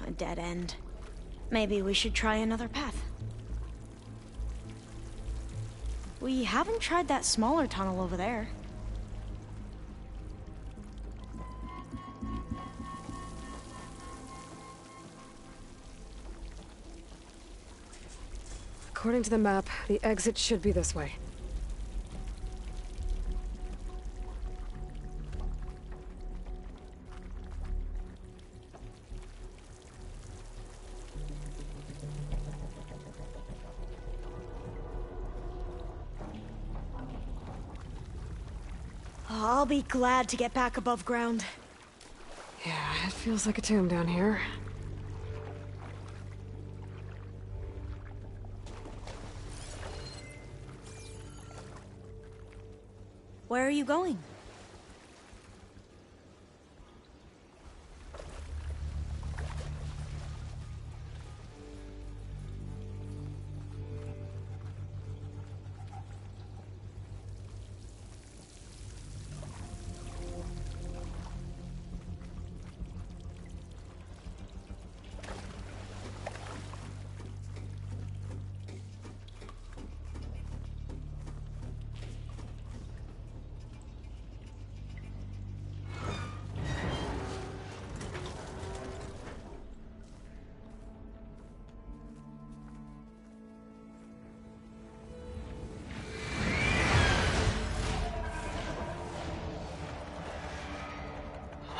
A dead end. Maybe we should try another path. We haven't tried that smaller tunnel over there. According to the map, the exit should be this way. I'll be glad to get back above ground. Yeah, it feels like a tomb down here. Where are you going?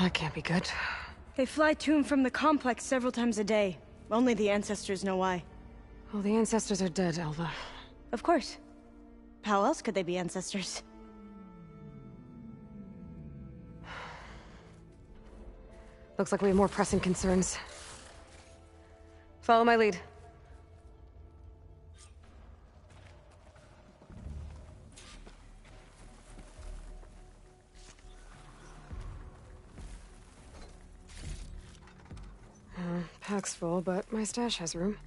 That can't be good. They fly to and from the complex several times a day. Only the ancestors know why. Well, the ancestors are dead, Elva. Of course. How else could they be ancestors? Looks like we have more pressing concerns. Follow my lead. Pack's full, but my stash has room.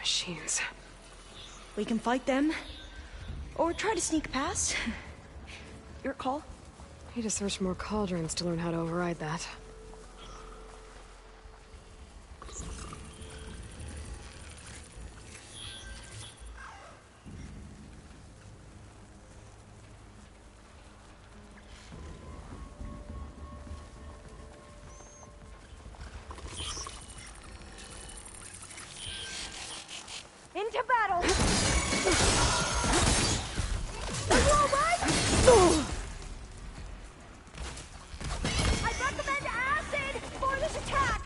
Machines. We can fight them, or try to sneak past. Your call. Need to search more cauldrons to learn how to override that. Into battle! Are you alright? I recommend acid for this attack!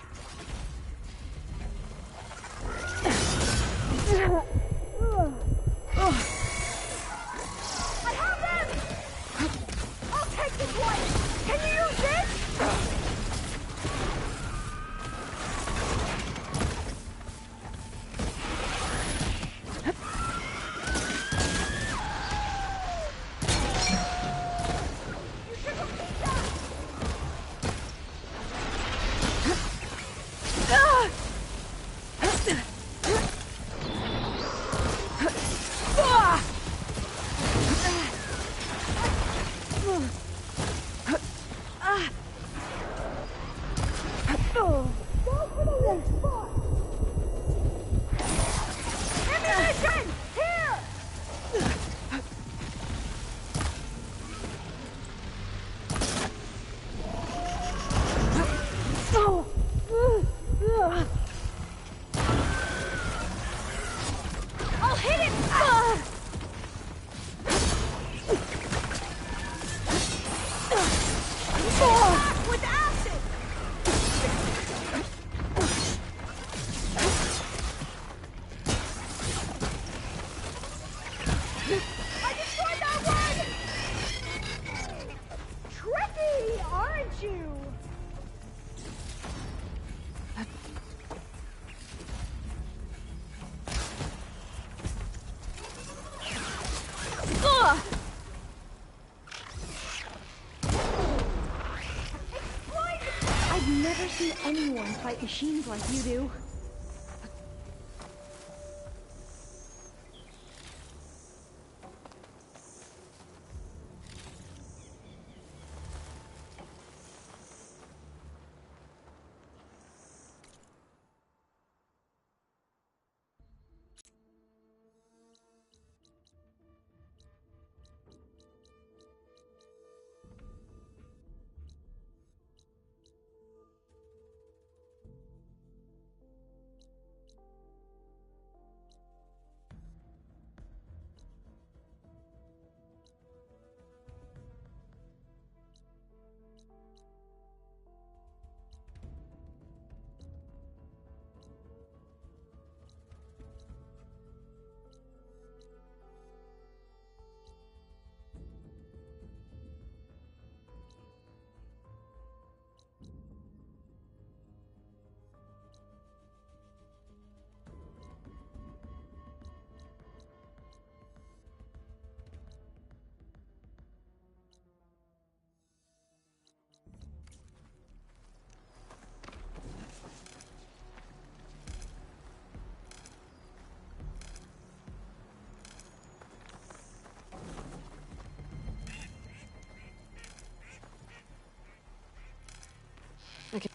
I have them! I'll take this one! Can you use this? Ammunition! Here! I'll hit it! With acid! I destroyed that one! Tricky, aren't you? Ugh! I've never seen anyone fight machines like you do. Okay.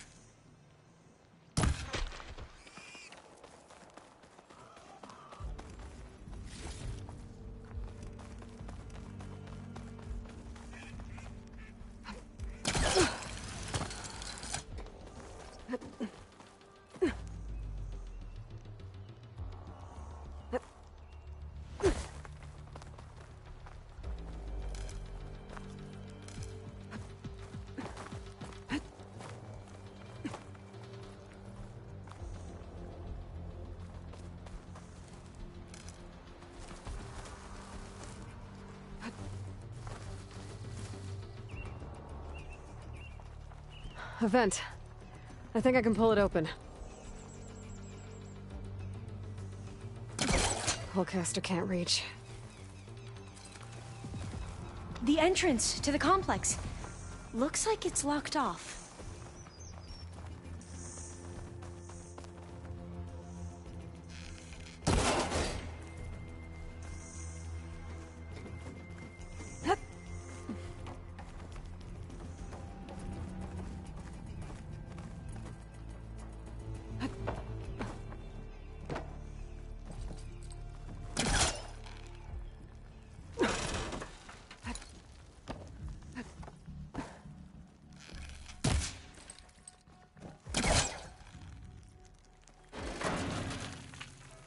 A vent. I think I can pull it open. Hullcaster can't reach. The entrance to the complex. Looks like it's locked off.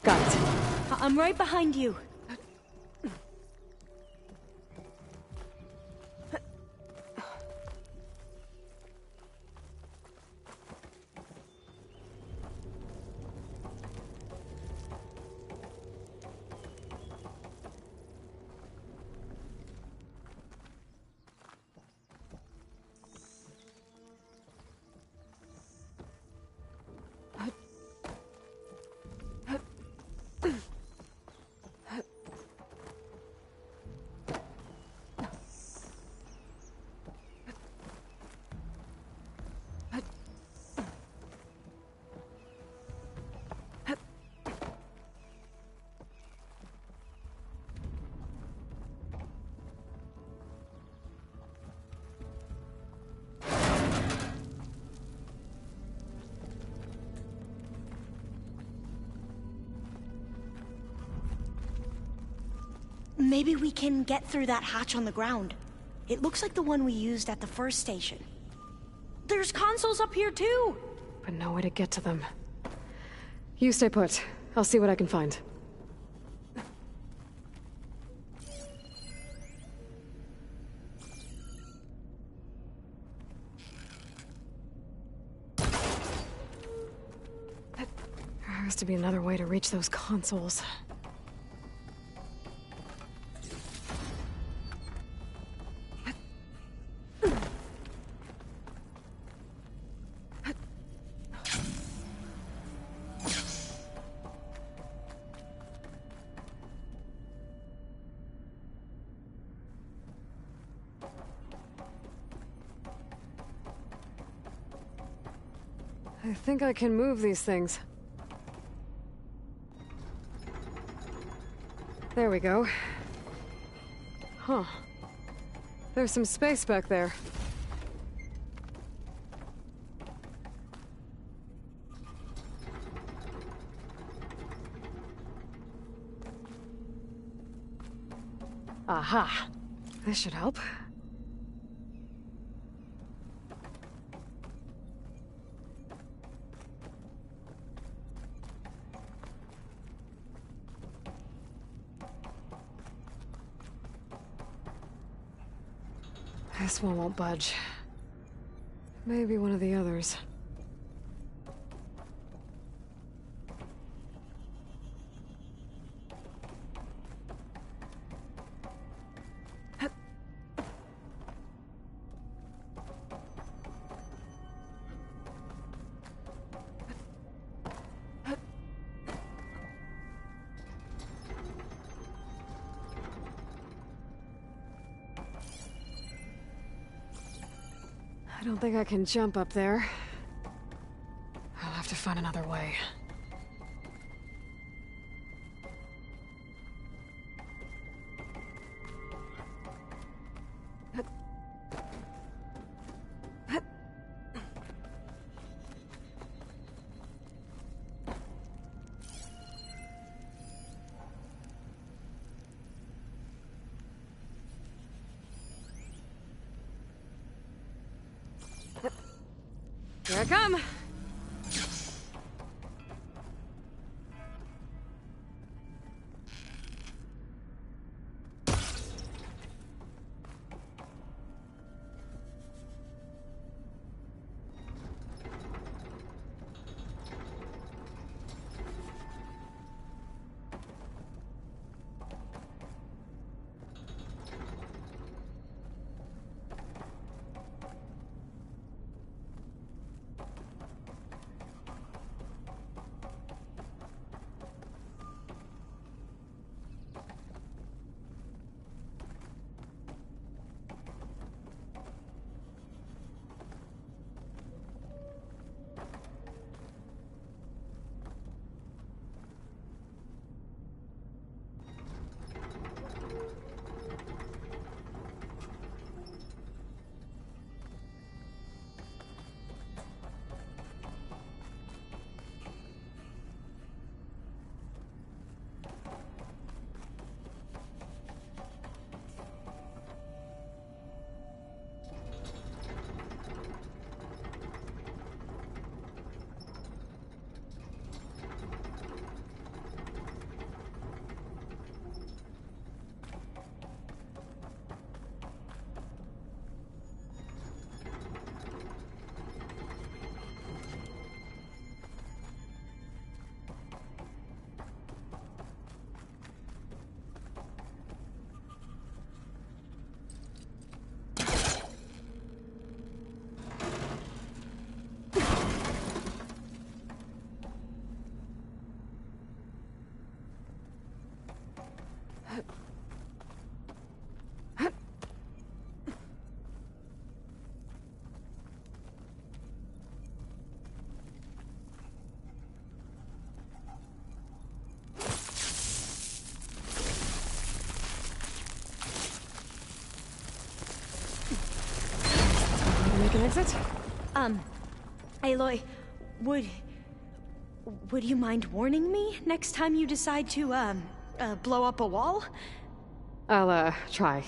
Got it. I'm right behind you. Maybe we can get through that hatch on the ground. It looks like the one we used at the first station. There's consoles up here too! But no way to get to them. You stay put. I'll see what I can find. There has to be another way to reach those consoles. I think I can move these things. There we go. Huh. There's some space back there. Aha! This should help. This one won't budge. Maybe one of the others. I don't think I can jump up there. I'll have to find another way. Here I come! exit? Aloy, would you mind warning me next time you decide to, blow up a wall? I'll, try.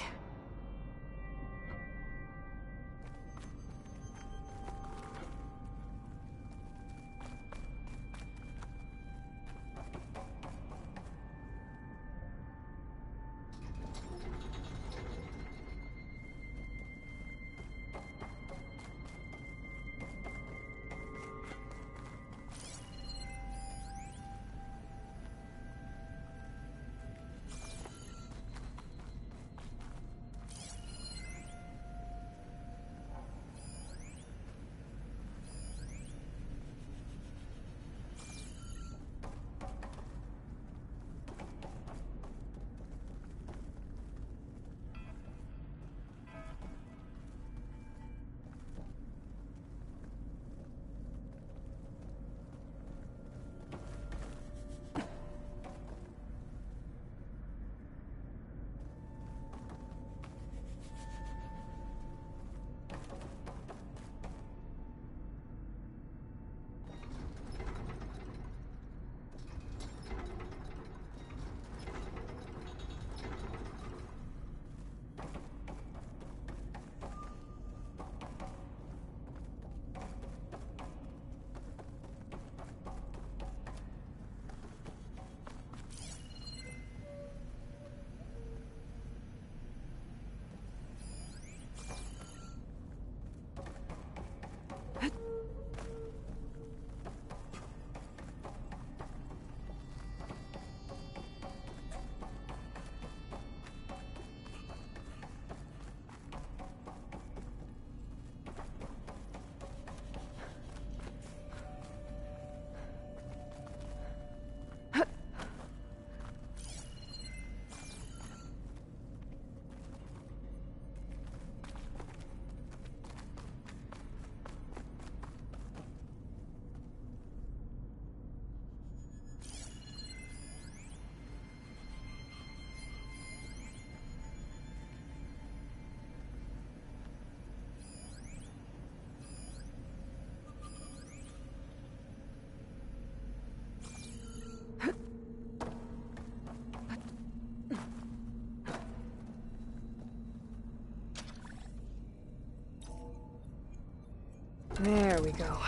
There we go.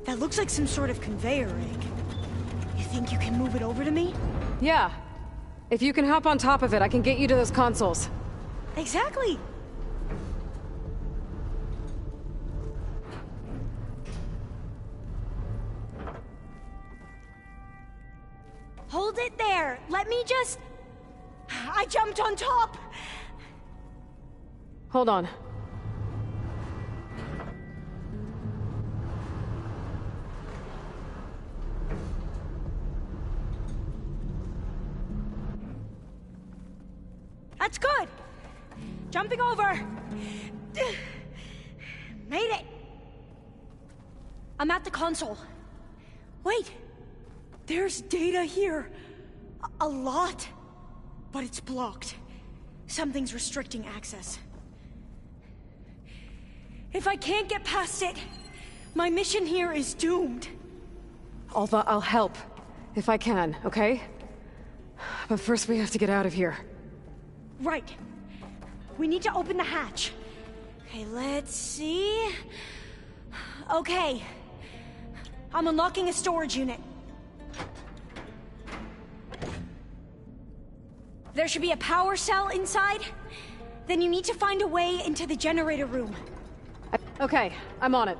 That looks like some sort of conveyor rig. You think you can move it over to me? Yeah. If you can hop on top of it, I can get you to those consoles. Exactly! Hold it there! Let me just... I jumped on top! Hold on. That's good! Jumping over! Made it! I'm at the console. Wait! There's data here. A lot. But it's blocked. Something's restricting access. If I can't get past it, my mission here is doomed. Alva, I'll help. If I can, okay? But first we have to get out of here. Right. We need to open the hatch. Okay, let's see... Okay. I'm unlocking a storage unit. There should be a power cell inside. Then you need to find a way into the generator room. Okay, I'm on it.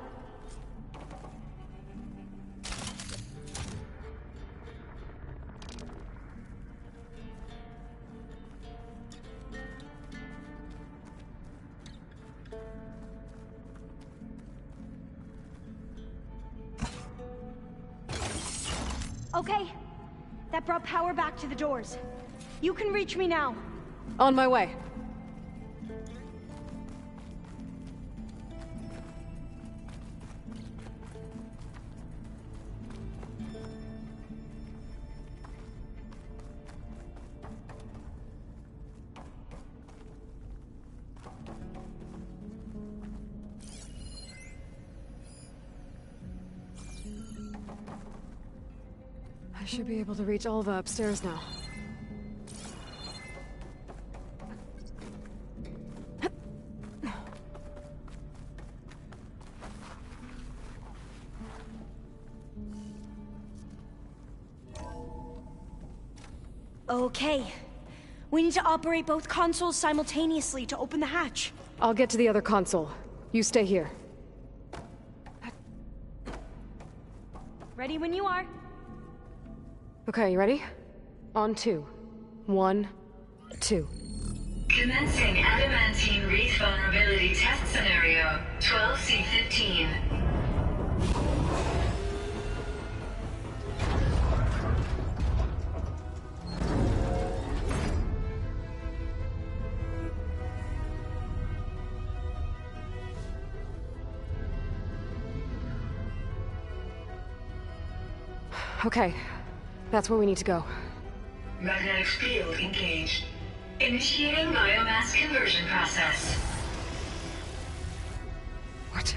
Okay. That brought power back to the doors. You can reach me now. On my way. should be able to reach Ulva upstairs now. Okay. We need to operate both consoles simultaneously to open the hatch. I'll get to the other console. You stay here. Ready when you are. Okay, you ready? On 2. 1, 2. Commencing adamantine wreath vulnerability test scenario 12C15. Okay, that's where we need to go. Magnetic field engaged. Initiating biomass conversion process. What?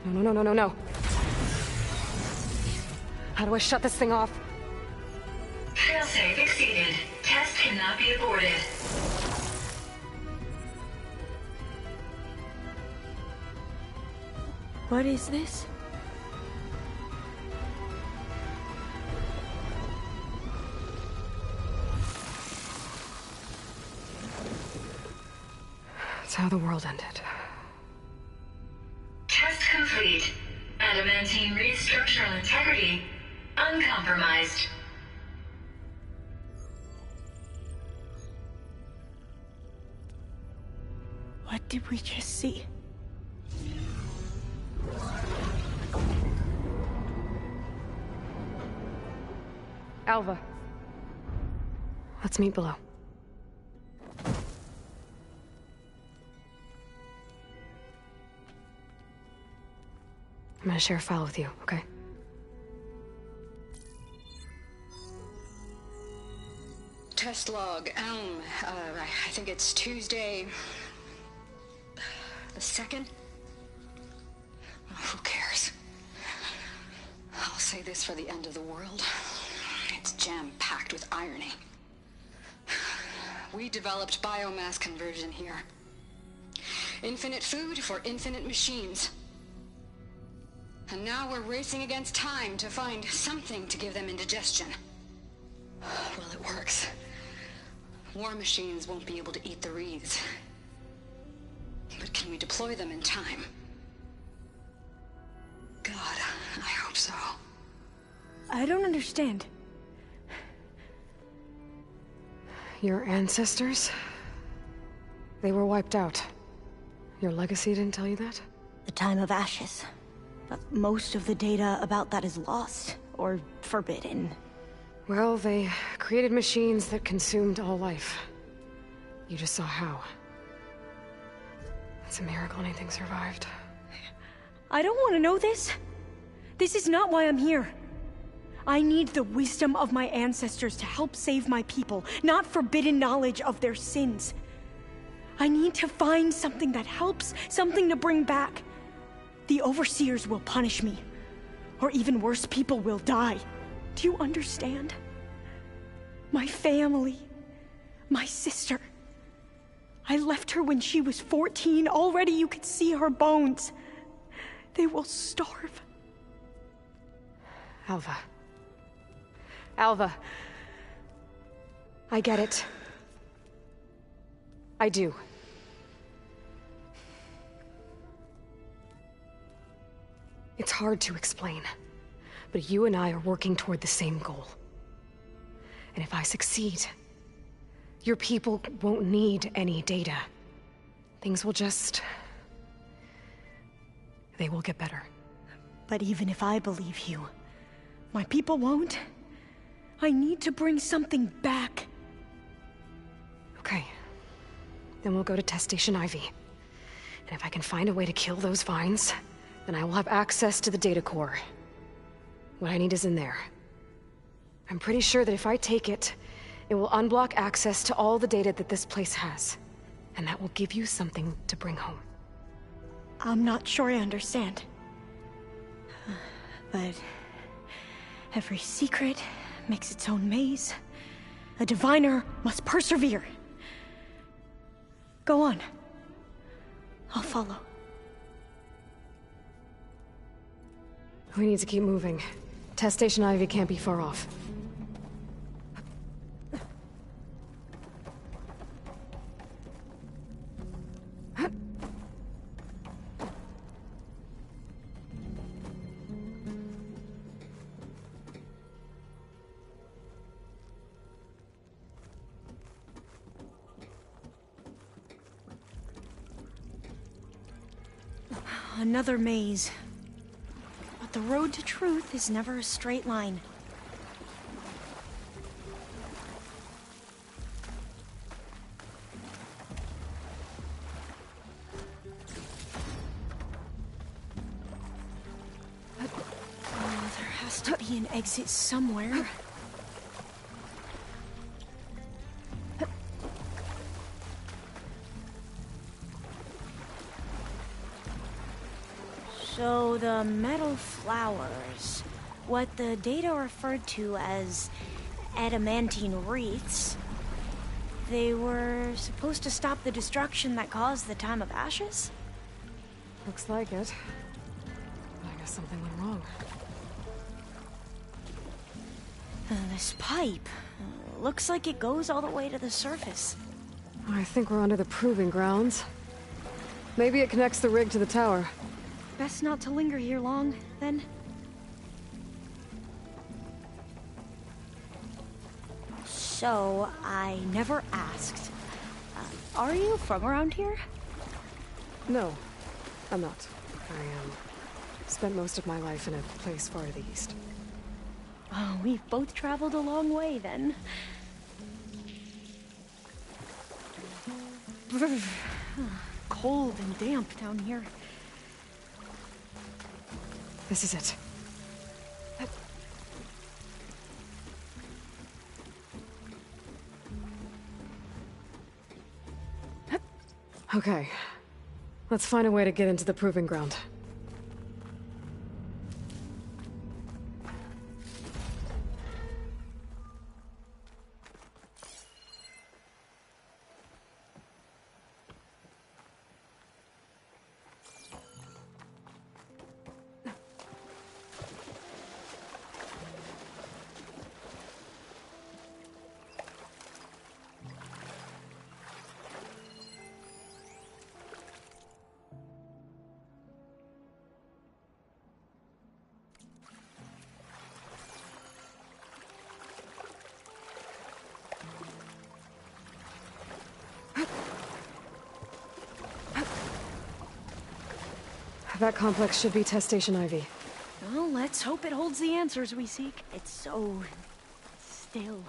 No. How do I shut this thing off? Failsafe exceeded. Test cannot be aborted. What is this? It's how the world ended. Test complete. Adamantine wreath structural integrity uncompromised. What did we just see? Alva. Let's meet below. I'm gonna share a file with you, okay? Test log, I think it's Tuesday... the 2nd? Who cares? I'll say this for the end of the world. It's jam-packed with irony. We developed biomass conversion here. Infinite food for infinite machines. And now we're racing against time to find something to give them indigestion. Well, it works. War machines won't be able to eat the wreaths. But can we deploy them in time? God, I hope so. I don't understand. Your ancestors? They were wiped out. Your legacy didn't tell you that? The time of ashes. But most of the data about that is lost, or forbidden. Well, they created machines that consumed all life. You just saw how. It's a miracle anything survived. I don't want to know this. This is not why I'm here. I need the wisdom of my ancestors to help save my people, not forbidden knowledge of their sins. I need to find something that helps, something to bring back. The overseers will punish me. Or even worse, people will die. Do you understand? My family. My sister. I left her when she was 14. Already you could see her bones. They will starve. Alva. Alva. I get it. I do. It's hard to explain, but you and I are working toward the same goal. And if I succeed, your people won't need any data. Things will just... they will get better. But even if I believe you, my people won't. I need to bring something back. Okay. Then we'll go to Test Station Ivy. And if I can find a way to kill those vines, then I will have access to the data core. What I need is in there. I'm pretty sure that if I take it, it will unblock access to all the data that this place has. And that will give you something to bring home. I'm not sure I understand. But every secret makes its own maze. A diviner must persevere. Go on. I'll follow. We need to keep moving. Test Station Ivy can't be far off. Another maze. But the road to truth is never a straight line. There has to be an exit somewhere. So the metal flowers, what the data referred to as adamantine wreaths, they were supposed to stop the destruction that caused the Time of Ashes? Looks like it. I guess something went wrong. This pipe, looks like it goes all the way to the surface. I think we're under the proving grounds. Maybe it connects the rig to the tower. Best not to linger here long, then. So, I never asked. Are you from around here? No, I'm not. I spent most of my life in a place far to the east. Oh, we've both traveled a long way, then. Cold and damp down here. This is it. Okay. Let's find a way to get into the proving ground. That complex should be Test Station Ivy. Well, let's hope it holds the answers we seek. It's so still.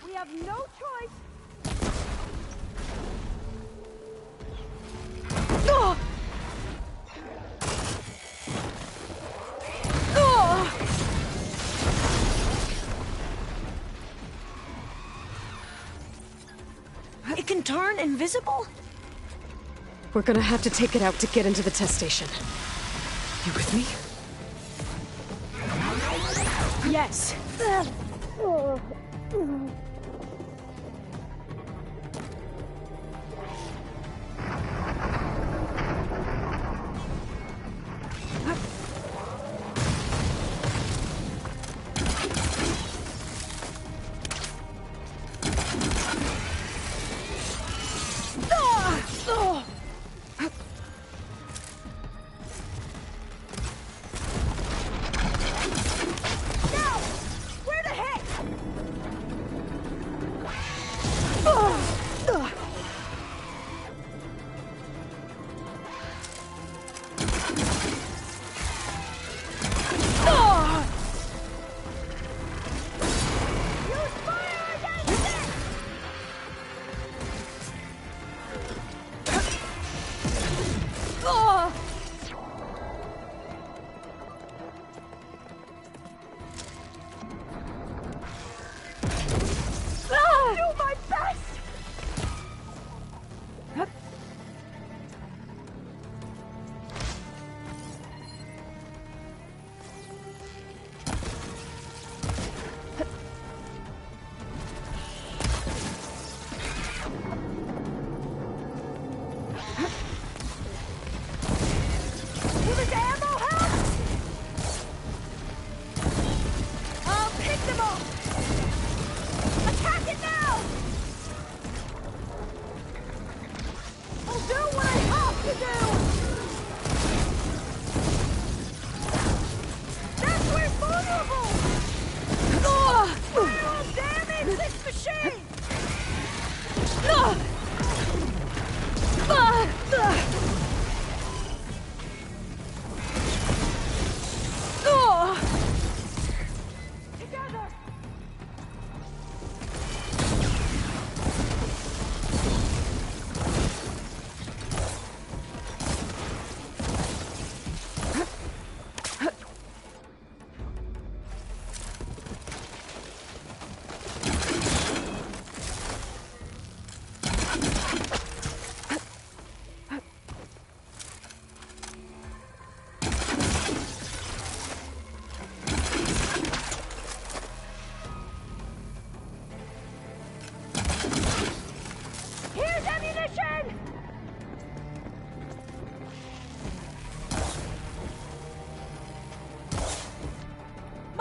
We have no choice. Oh! Oh! It can turn invisible? We're gonna have to take it out to get into the test station. You with me? Yes.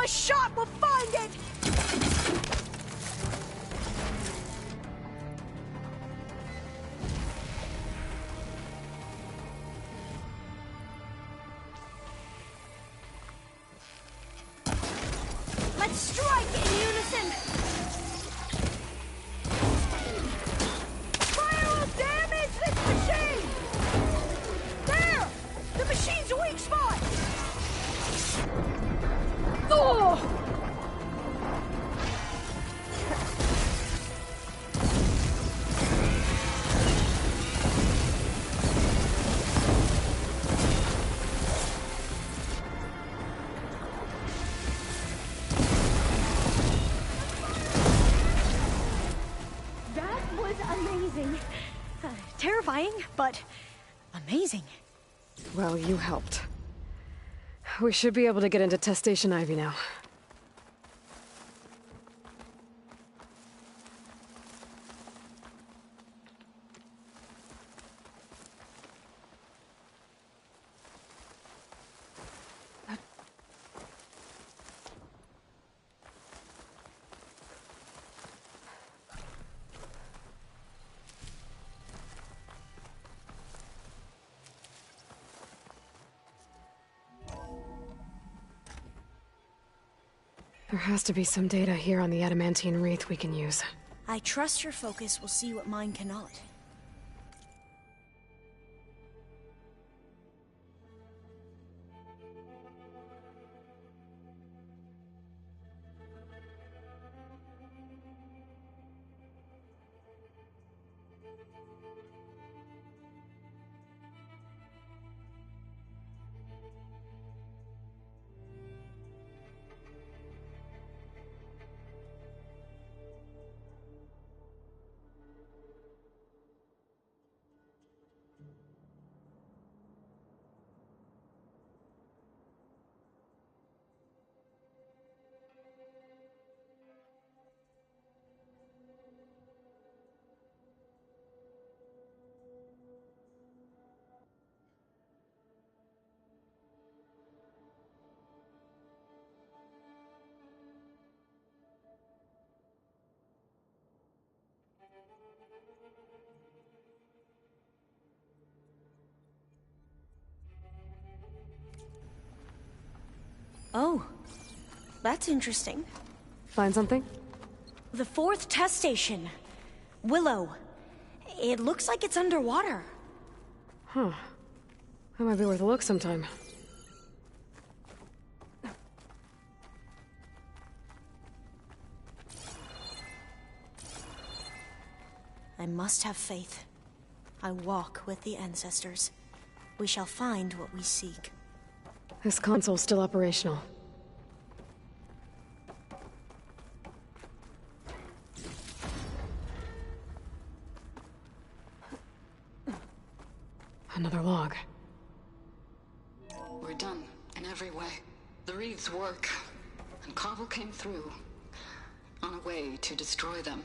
A shot will find it! Let's strike in unison! Fire will damage this machine! There! The machine's weak spot! Oh! Amazing. Terrifying, but amazing. Well, you helped. We should be able to get into Test Station Ivy now. There has to be some data here on the adamantine wreath we can use. I trust your focus will see what mine cannot. Oh, that's interesting. Find something? The 4th test station. Willow. It looks like it's underwater. Huh. That might be worth a look sometime. I must have faith. I walk with the ancestors. We shall find what we seek. This console's still operational. Another log. We're done, in every way. The wreaths work, and Cobble came through, on a way to destroy them.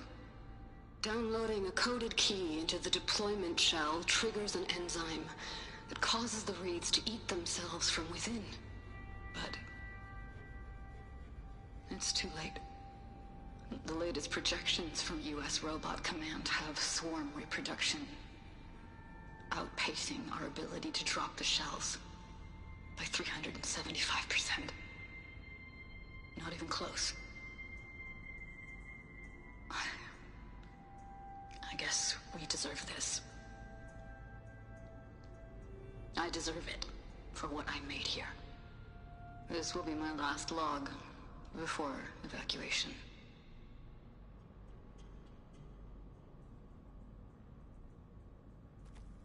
Downloading a coded key into the deployment shell triggers an enzyme that causes the wreaths to eat themselves from within. But it's too late. The latest projections from US Robot Command have swarm reproduction, outpacing our ability to drop the shells by 375%. Not even close. I guess we deserve this. I deserve it for what I made here. This will be my last log before evacuation.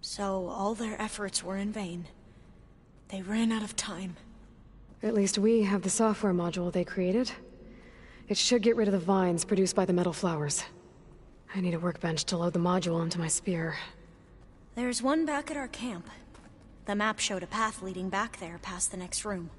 So all their efforts were in vain. They ran out of time. At least we have the software module they created. It should get rid of the vines produced by the metal flowers. I need a workbench to load the module into my spear. There's one back at our camp. The map showed a path leading back there past the next room.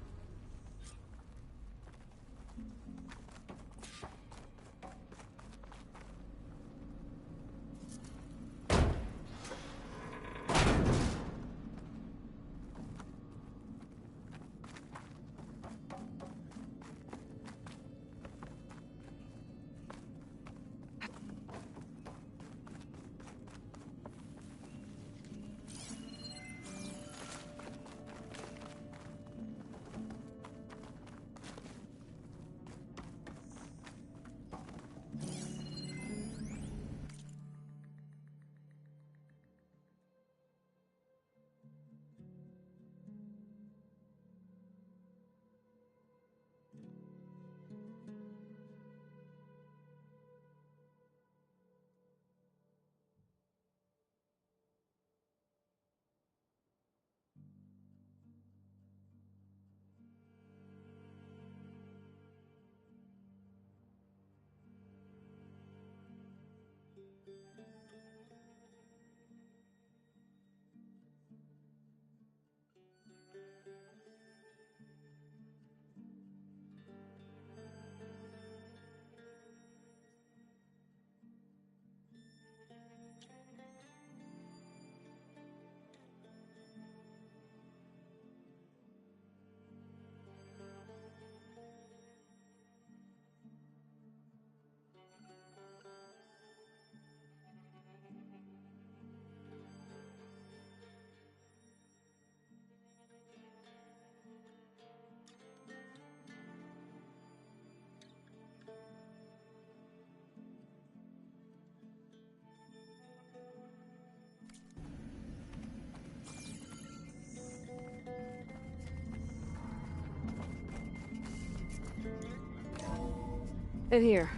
In here.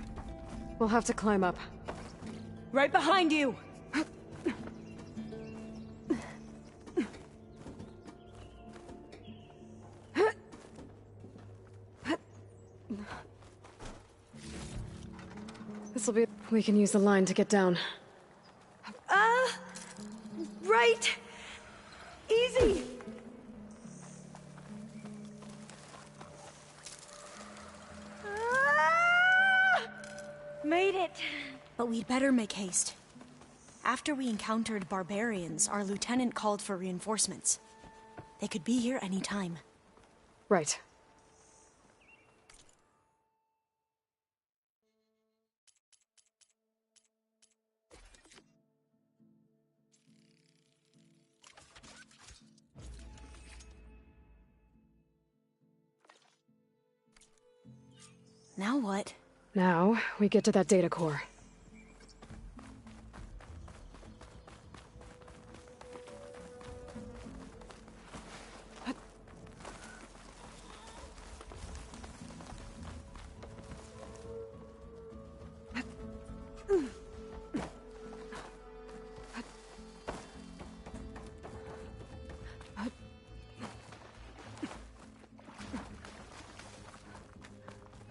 We'll have to climb up. Right behind you! This'll be... We can use the line to get down. Right! Easy! Made it! But we'd better make haste. After we encountered barbarians, our lieutenant called for reinforcements. They could be here any time. Right. Now what? Now, we get to that data core.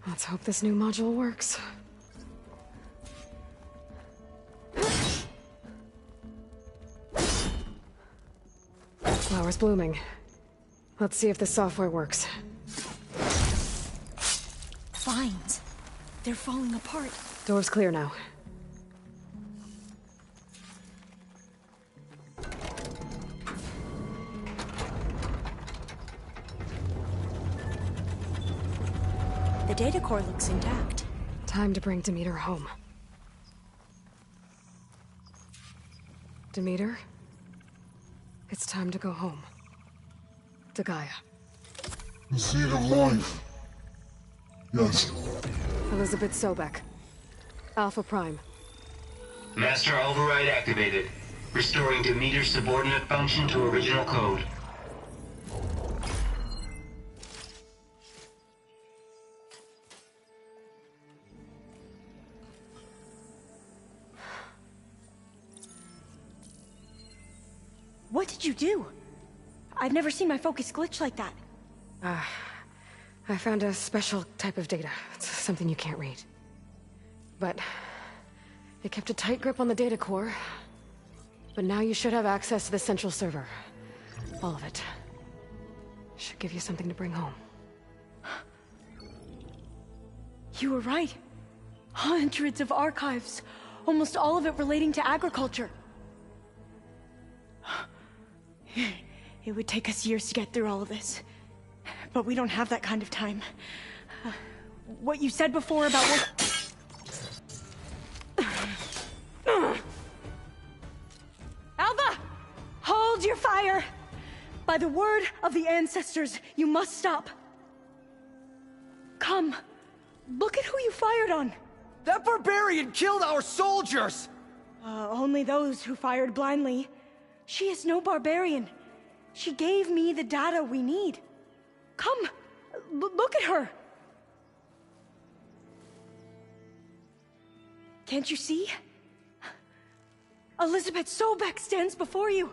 Let's hope this new module works. Flowers blooming. Let's see if the software works. Vines. They're falling apart. Door's clear now. The data core looks intact. Time to bring Demeter home. Demeter? It's time to go home. To Gaia. The seed of life. Yes. Elizabeth Sobek. Alpha Prime. Master override activated. Restoring Demeter's subordinate function to original code. What did you do? I've never seen my focus glitch like that. I found a special type of data. It's something you can't read. But it kept a tight grip on the data core. But now you should have access to the central server. All of it. Should give you something to bring home. You were right. Hundreds of archives. Almost all of it relating to agriculture. It would take us years to get through all of this. But we don't have that kind of time. What you said before about what... Alva! Hold your fire! By the word of the ancestors, you must stop. Come. Look at who you fired on. That barbarian killed our soldiers! Only those who fired blindly. She is no barbarian. She gave me the data we need. Come, look at her. Can't you see? Elizabeth Sobek stands before you.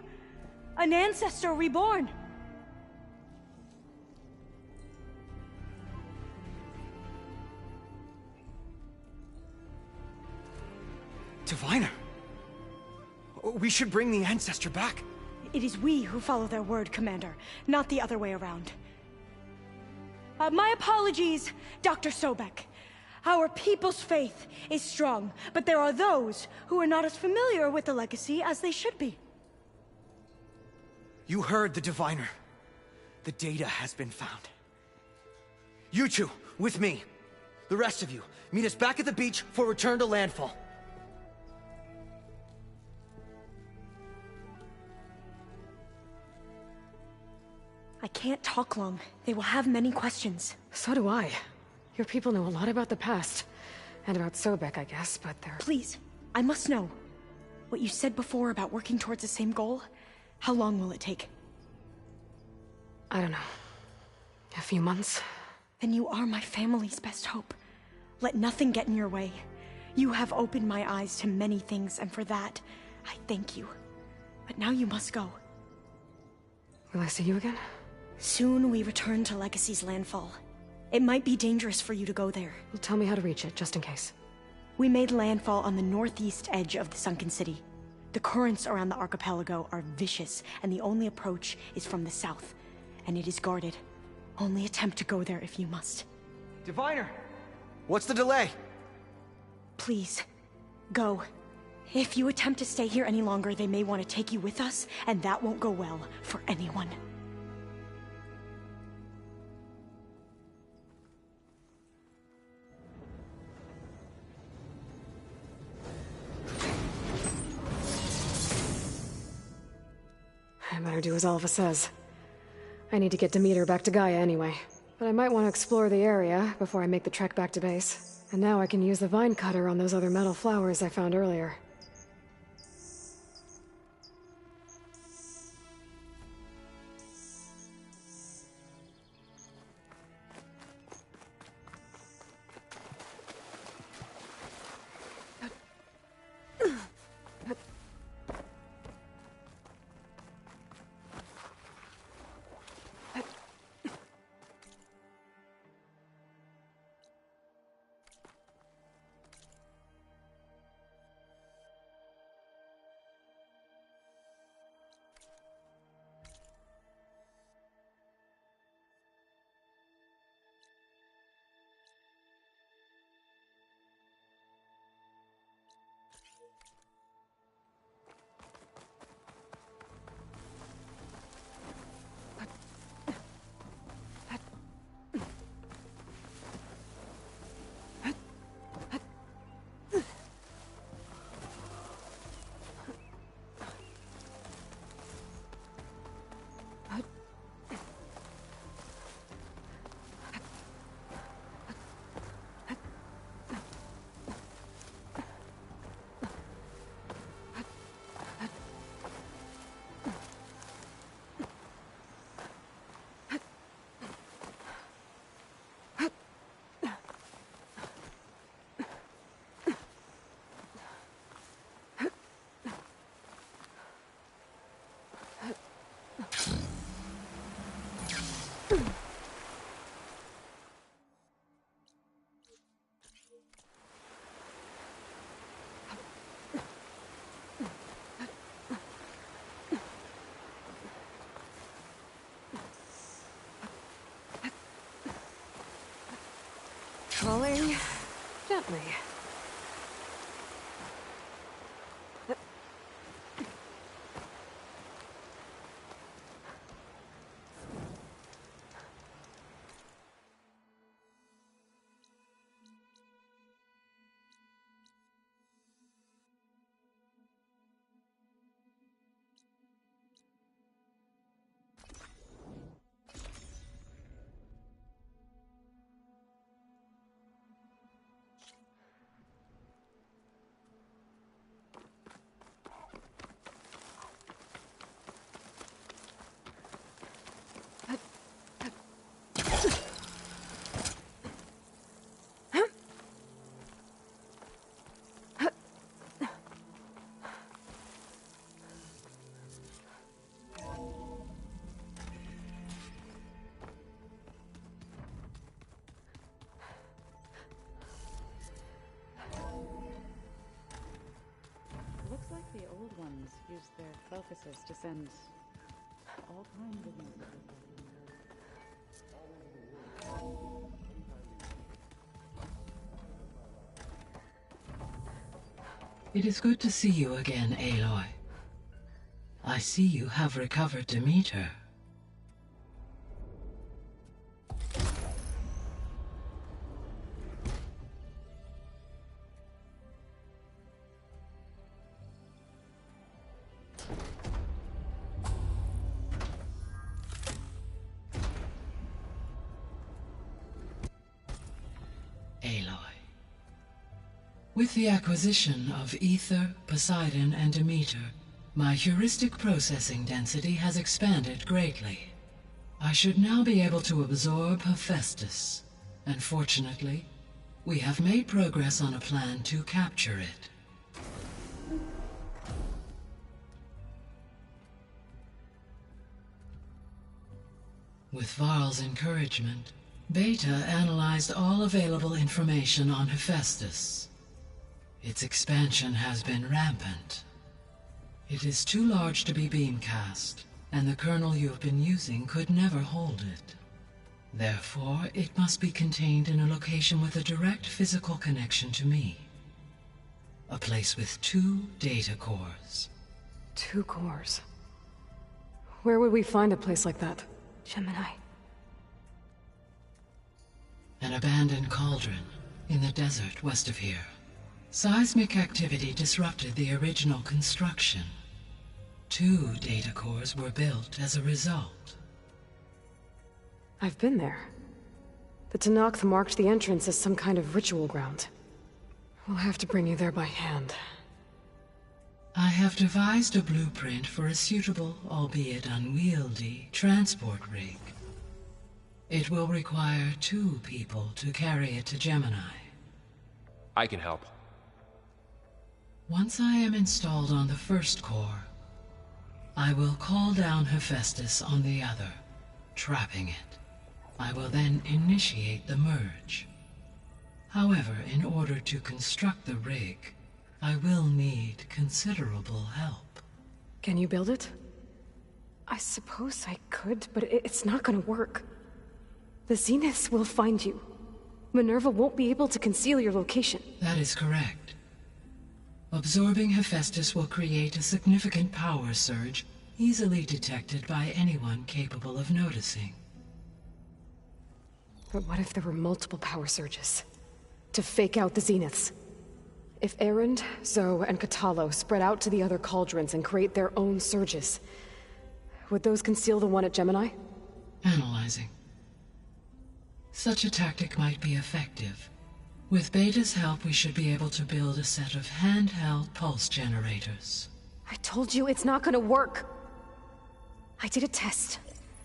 An ancestor reborn. Diviner, We should bring the Ancestor back. It is we who follow their word, Commander, not the other way around. My apologies, Dr. Sobek. Our people's faith is strong, but there are those who are not as familiar with the legacy as they should be. You heard the Diviner. The data has been found. You two, with me. The rest of you, meet us back at the beach for return to landfall. I can't talk long. They will have many questions. So do I. Your people know a lot about the past. And about Sobek, I guess, but they're... Please, I must know. What you said before about working towards the same goal, how long will it take? I don't know. A few months? Then you are my family's best hope. Let nothing get in your way. You have opened my eyes to many things, and for that, I thank you. But now you must go. Will I see you again? Soon we return to Legacy's landfall. It might be dangerous for you to go there. Well, tell me how to reach it, just in case. We made landfall on the northeast edge of the sunken city. The currents around the archipelago are vicious, and the only approach is from the south. And it is guarded. Only attempt to go there if you must. Diviner! What's the delay? Please, go. If you attempt to stay here any longer, they may want to take you with us, and that won't go well for anyone. I better do as Alva says. I need to get Demeter back to Gaia anyway. But I might want to explore the area before I make the trek back to base. And now I can use the vine cutter on those other metal flowers I found earlier. Rolling gently. Hephaestus to send all kinds of messages. It is good to see you again, Aloy. I see you have recovered Demeter. With the acquisition of Ether, Poseidon, and Demeter, my heuristic processing density has expanded greatly. I should now be able to absorb Hephaestus, and fortunately, we have made progress on a plan to capture it. With Varl's encouragement, Beta analyzed all available information on Hephaestus. Its expansion has been rampant. It is too large to be beamcast, and the kernel you have been using could never hold it. Therefore, it must be contained in a location with a direct physical connection to me. A place with 2 data cores. 2 cores? Where would we find a place like that? Gemini. An abandoned cauldron in the desert west of here. Seismic activity disrupted the original construction. 2 data cores were built as a result. I've been there. The Tenakth marked the entrance as some kind of ritual ground. We'll have to bring you there by hand. I have devised a blueprint for a suitable, albeit unwieldy, transport rig. It will require 2 people to carry it to Gemini. I can help. Once I am installed on the first core, I will call down Hephaestus on the other, trapping it. I will then initiate the merge. However, in order to construct the rig, I will need considerable help. Can you build it? I suppose I could, but it's not gonna work. The Zeniths will find you. Minerva won't be able to conceal your location. That is correct. Absorbing Hephaestus will create a significant power surge, easily detected by anyone capable of noticing. But what if there were multiple power surges? To fake out the Zeniths? If Erend, Zoe, and Katalo spread out to the other cauldrons and create their own surges, would those conceal the one at Gemini? Analyzing. Such a tactic might be effective. With Beta's help, we should be able to build a set of handheld pulse generators. I told you it's not gonna work! I did a test.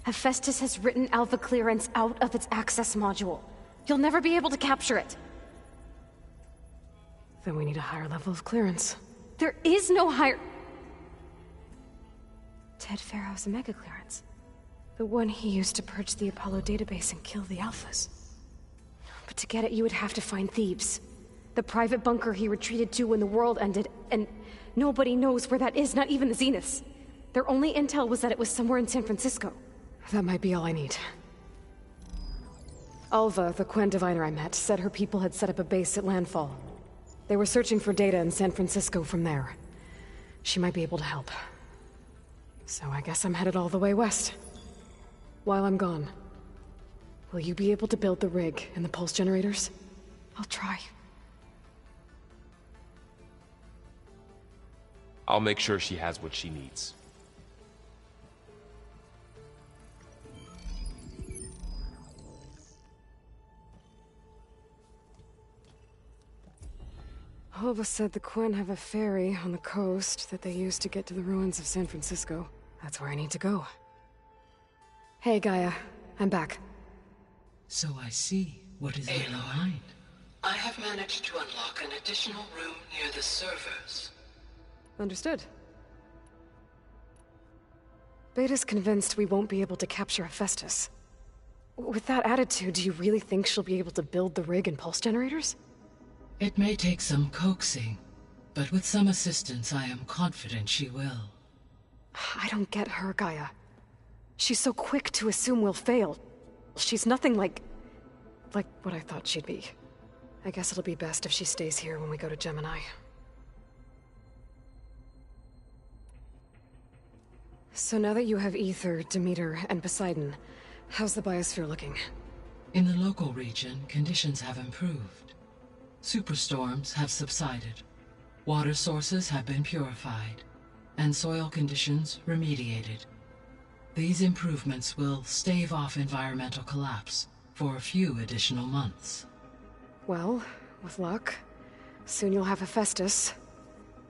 Hephaestus has written Alpha clearance out of its access module. You'll never be able to capture it. Then we need a higher level of clearance. There is no higher... Ted Pharaoh's mega clearance. The one he used to purge the Apollo database and kill the Alphas. But to get it, you would have to find Thebes. The private bunker he retreated to when the world ended, and nobody knows where that is, not even the Zeniths. Their only intel was that it was somewhere in San Francisco. That might be all I need. Alva, the Quen diviner I met, said her people had set up a base at landfall. They were searching for data in San Francisco from there. She might be able to help. So I guess I'm headed all the way west. While I'm gone, will you be able to build the rig and the pulse generators? I'll try. I'll make sure she has what she needs. Alva said the Quen have a ferry on the coast that they use to get to the ruins of San Francisco. That's where I need to go. Hey, Gaia. I'm back. So I see what is there behind. I have managed to unlock an additional room near the servers. Understood. Beta's convinced we won't be able to capture Hephaestus. With that attitude, do you really think she'll be able to build the rig and pulse generators? It may take some coaxing, but with some assistance I am confident she will. I don't get her, Gaia. She's so quick to assume we'll fail. She's nothing like what I thought she'd be. I guess it'll be best if she stays here when we go to Gemini. So now that you have Ether, Demeter, and Poseidon, how's the biosphere looking? In the local region, conditions have improved. Superstorms have subsided. Water sources have been purified, and soil conditions remediated. These improvements will stave off environmental collapse for a few additional months. Well, with luck, soon you'll have Hephaestus.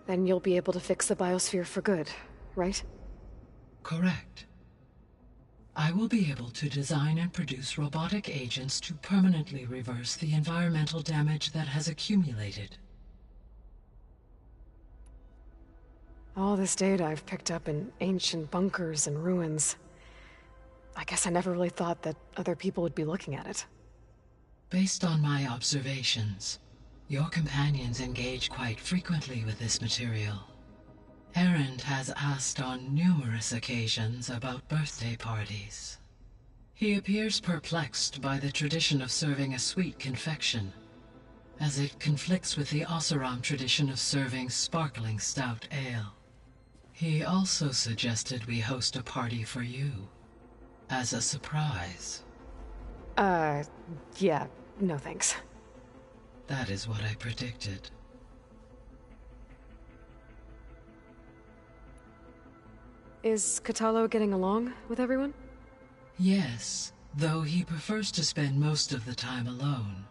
Then you'll be able to fix the biosphere for good, right? Correct. I will be able to design and produce robotic agents to permanently reverse the environmental damage that has accumulated. All this data I've picked up in ancient bunkers and ruins. I guess I never really thought that other people would be looking at it. Based on my observations, your companions engage quite frequently with this material. Erend has asked on numerous occasions about birthday parties. He appears perplexed by the tradition of serving a sweet confection, as it conflicts with the Oseram tradition of serving sparkling stout ale. He also suggested we host a party for you, as a surprise. Yeah, no thanks. That is what I predicted. Is Katalo getting along with everyone? Yes, though he prefers to spend most of the time alone.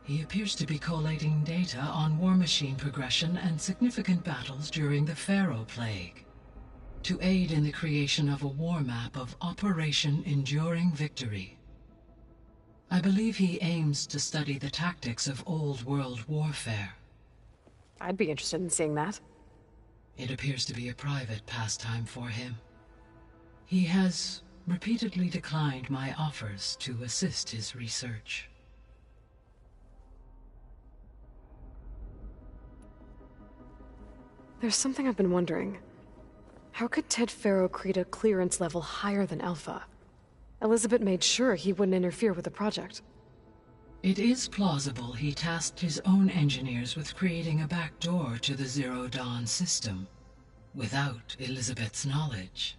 He appears to be collating data on war machine progression and significant battles during the Pharaoh Plague, to aid in the creation of a war map of Operation Enduring Victory. I believe he aims to study the tactics of old world warfare. I'd be interested in seeing that. It appears to be a private pastime for him. He has repeatedly declined my offers to assist his research. There's something I've been wondering. How could Ted Faro create a clearance level higher than Alpha? Elizabeth made sure he wouldn't interfere with the project. It is plausible he tasked his own engineers with creating a backdoor to the Zero Dawn system, without Elizabeth's knowledge.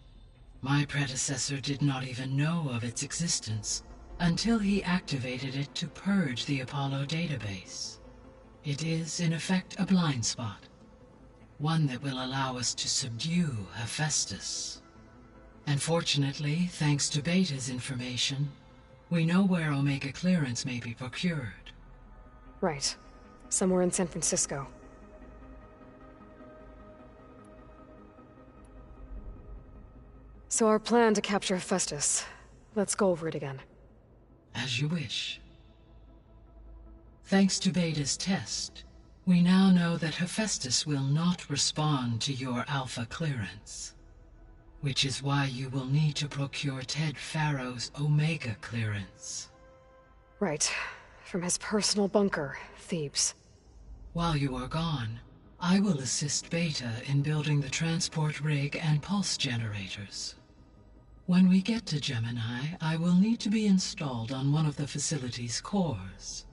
My predecessor did not even know of its existence until he activated it to purge the Apollo database. It is, in effect, a blind spot, one that will allow us to subdue Hephaestus. And fortunately, thanks to Beta's information, we know where Omega clearance may be procured. Right. Somewhere in San Francisco. So our plan to capture Hephaestus. Let's go over it again. As you wish. Thanks to Beta's test, we now know that Hephaestus will not respond to your Alpha clearance, which is why you will need to procure Ted Faro's Omega clearance. Right. From his personal bunker, Thebes. While you are gone, I will assist Beta in building the transport rig and pulse generators. When we get to Gemini, I will need to be installed on one of the facility's cores.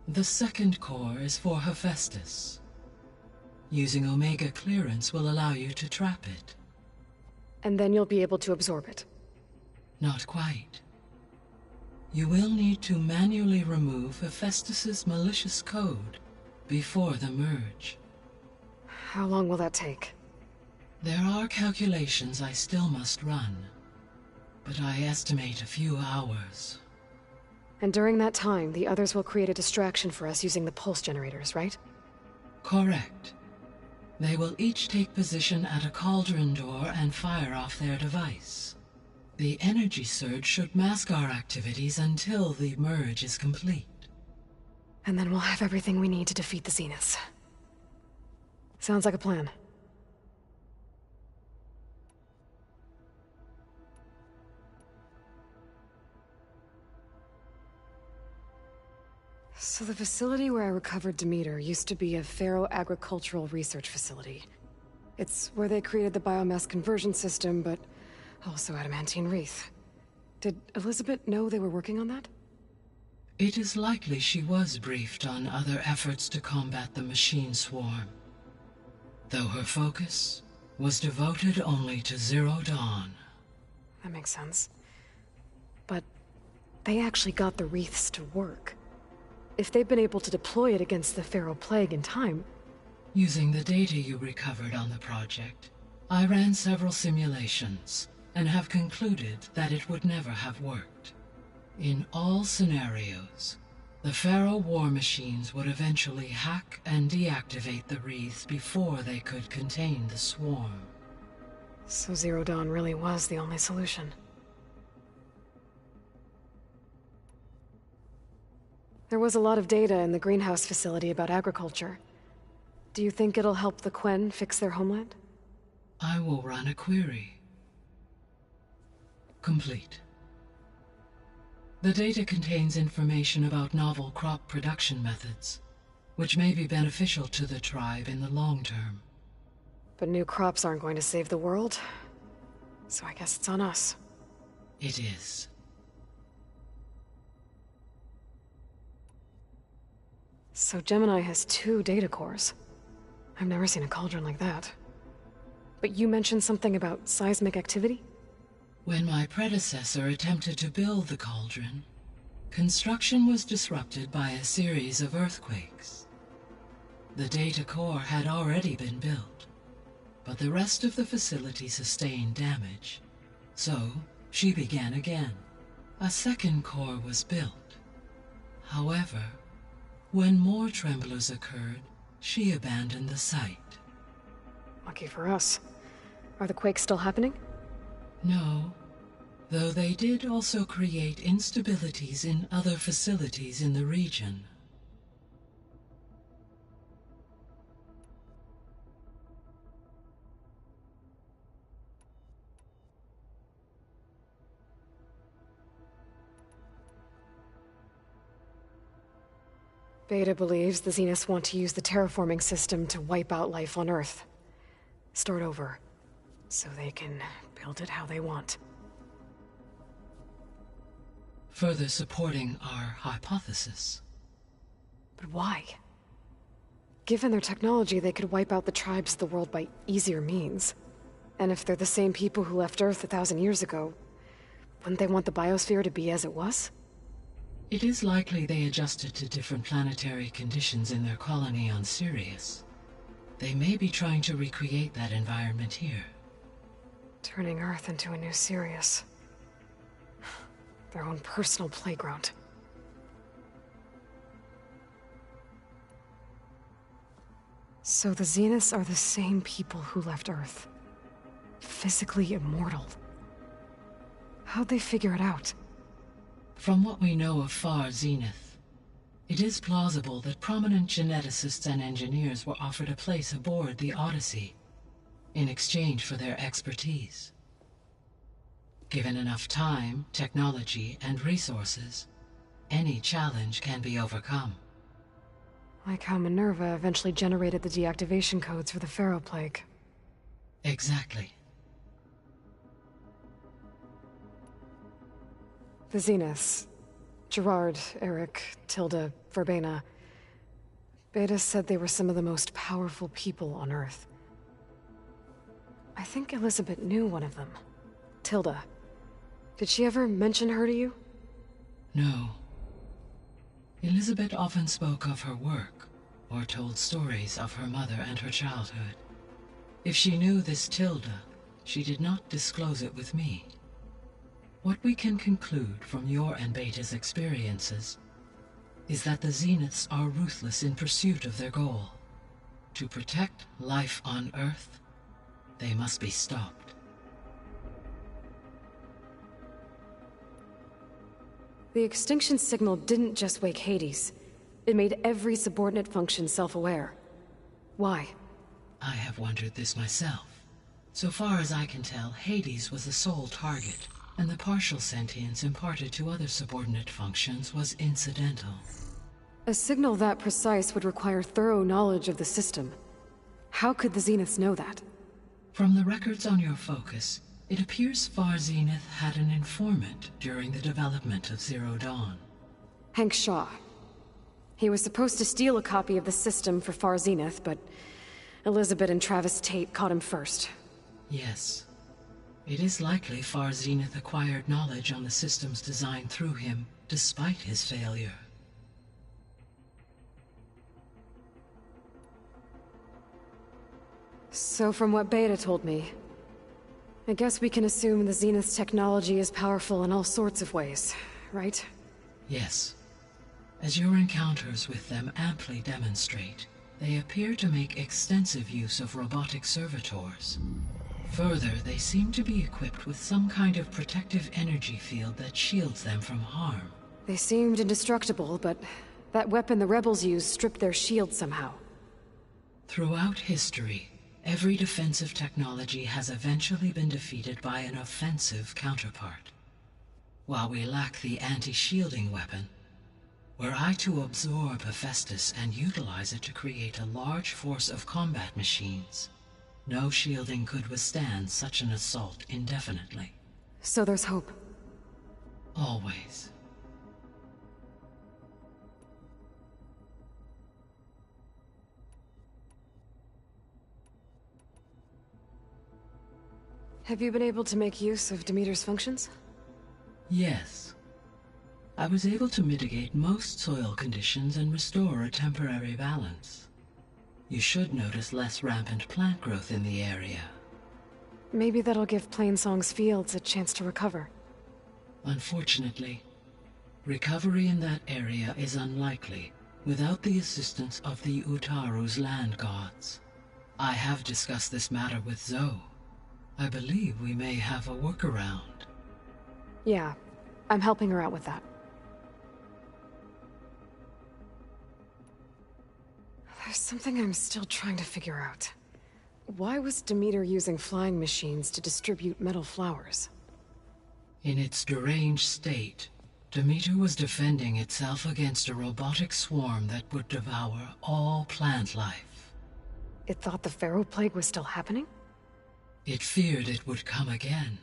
The second core is for Hephaestus. Using Omega clearance will allow you to trap it. And then you'll be able to absorb it. Not quite. You will need to manually remove Hephaestus's malicious code before the merge. How long will that take? There are calculations I still must run, but I estimate a few hours. And during that time, the others will create a distraction for us using the pulse generators, right? Correct. They will each take position at a cauldron door and fire off their device. The energy surge should mask our activities until the merge is complete. And then we'll have everything we need to defeat the Zeniths. Sounds like a plan. So the facility where I recovered Demeter used to be a Pharaoh agricultural research facility. It's where they created the biomass conversion system, but also adamantine wreath. Did Elizabeth know they were working on that? It is likely she was briefed on other efforts to combat the machine swarm, though her focus was devoted only to Zero Dawn. That makes sense. But they actually got the wreaths to work. If they've been able to deploy it against the Pharaoh Plague in time... Using the data you recovered on the project, I ran several simulations and have concluded that it would never have worked. In all scenarios, the Pharaoh war machines would eventually hack and deactivate the wreaths before they could contain the swarm. So Zero Dawn really was the only solution. There was a lot of data in the greenhouse facility about agriculture. Do you think it'll help the Quen fix their homeland? I will run a query. Complete. The data contains information about novel crop production methods, which may be beneficial to the tribe in the long term. But new crops aren't going to save the world, so I guess it's on us. It is. So Gemini has 2 data cores. I've never seen a cauldron like that. But you mentioned something about seismic activity? When my predecessor attempted to build the cauldron, construction was disrupted by a series of earthquakes. The data core had already been built, but the rest of the facility sustained damage. So, she began again. A second core was built. However, when more tremblers occurred, she abandoned the site. Lucky for us. Are the quakes still happening? No, though they did also create instabilities in other facilities in the region. Beta believes the Zeniths want to use the terraforming system to wipe out life on Earth. Start over, so they can build it how they want. Further supporting our hypothesis. But why? Given their technology, they could wipe out the tribes of the world by easier means. And if they're the same people who left Earth 1,000 years ago, wouldn't they want the biosphere to be as it was? It is likely they adjusted to different planetary conditions in their colony on Sirius. They may be trying to recreate that environment here. Turning Earth into a new Sirius. Their own personal playground. So the Zeniths are the same people who left Earth. Physically immortal. How'd they figure it out? From what we know of Far Zenith, it is plausible that prominent geneticists and engineers were offered a place aboard the Odyssey in exchange for their expertise. Given enough time, technology, and resources, any challenge can be overcome. Like how Minerva eventually generated the deactivation codes for the Pharaoh Plague. Exactly. The Zeniths. Gerard, Eric, Tilda, Verbena. Beta said they were some of the most powerful people on Earth. I think Elizabeth knew one of them. Tilda. Did she ever mention her to you? No. Elizabeth often spoke of her work, or told stories of her mother and her childhood. If she knew this Tilda, she did not disclose it with me. What we can conclude from your and Beta's experiences is that the Zeniths are ruthless in pursuit of their goal. To protect life on Earth, they must be stopped. The extinction signal didn't just wake Hades. It made every subordinate function self-aware. Why? I have wondered this myself. So far as I can tell, Hades was the sole target, and the partial sentience imparted to other subordinate functions was incidental. A signal that precise would require thorough knowledge of the system. How could the Zeniths know that? From the records on your focus, it appears Far Zenith had an informant during the development of Zero Dawn. Hank Shaw. He was supposed to steal a copy of the system for Far Zenith, but Elizabeth and Travis Tate caught him first. Yes. It is likely Far Zenith acquired knowledge on the systems designed through him, despite his failure. So from what Beta told me, I guess we can assume the Zenith's technology is powerful in all sorts of ways, right? Yes. As your encounters with them amply demonstrate, they appear to make extensive use of robotic servitors. Further, they seem to be equipped with some kind of protective energy field that shields them from harm. They seemed indestructible, but that weapon the rebels used stripped their shield somehow. Throughout history, every defensive technology has eventually been defeated by an offensive counterpart. While we lack the anti-shielding weapon, were I to absorb Hephaestus and utilize it to create a large force of combat machines, no shielding could withstand such an assault indefinitely. So there's hope. Always. Have you been able to make use of Demeter's functions? Yes. I was able to mitigate most soil conditions and restore a temporary balance. You should notice less rampant plant growth in the area. Maybe that'll give Plainsong's fields a chance to recover. Unfortunately, recovery in that area is unlikely without the assistance of the Utaru's land gods. I have discussed this matter with Zoe. I believe we may have a workaround. Yeah, I'm helping her out with that. There's something I'm still trying to figure out. Why was Demeter using flying machines to distribute metal flowers? In its deranged state, Demeter was defending itself against a robotic swarm that would devour all plant life. It thought the Pharaoh Plague was still happening? It feared it would come again.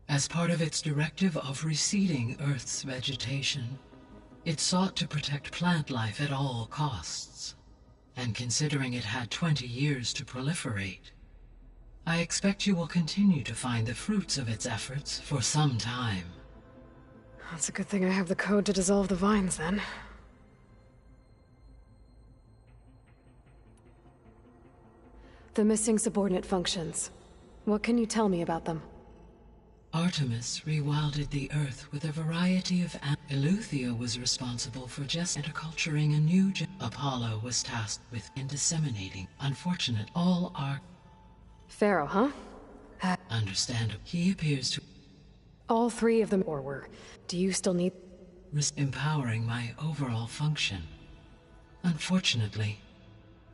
As part of its directive of reseeding Earth's vegetation, it sought to protect plant life at all costs. And considering it had 20 years to proliferate, I expect you will continue to find the fruits of its efforts for some time. That's a good thing I have the code to dissolve the vines, then. The missing subordinate functions. What can you tell me about them? Artemis rewilded the Earth with a variety of Eleuthia was responsible for just culturing a new Apollo was tasked with disseminating. Unfortunate, all are... Pharaoh, huh? Understandable. He appears to... All three of them were. Do you still need... Empowering my overall function. Unfortunately,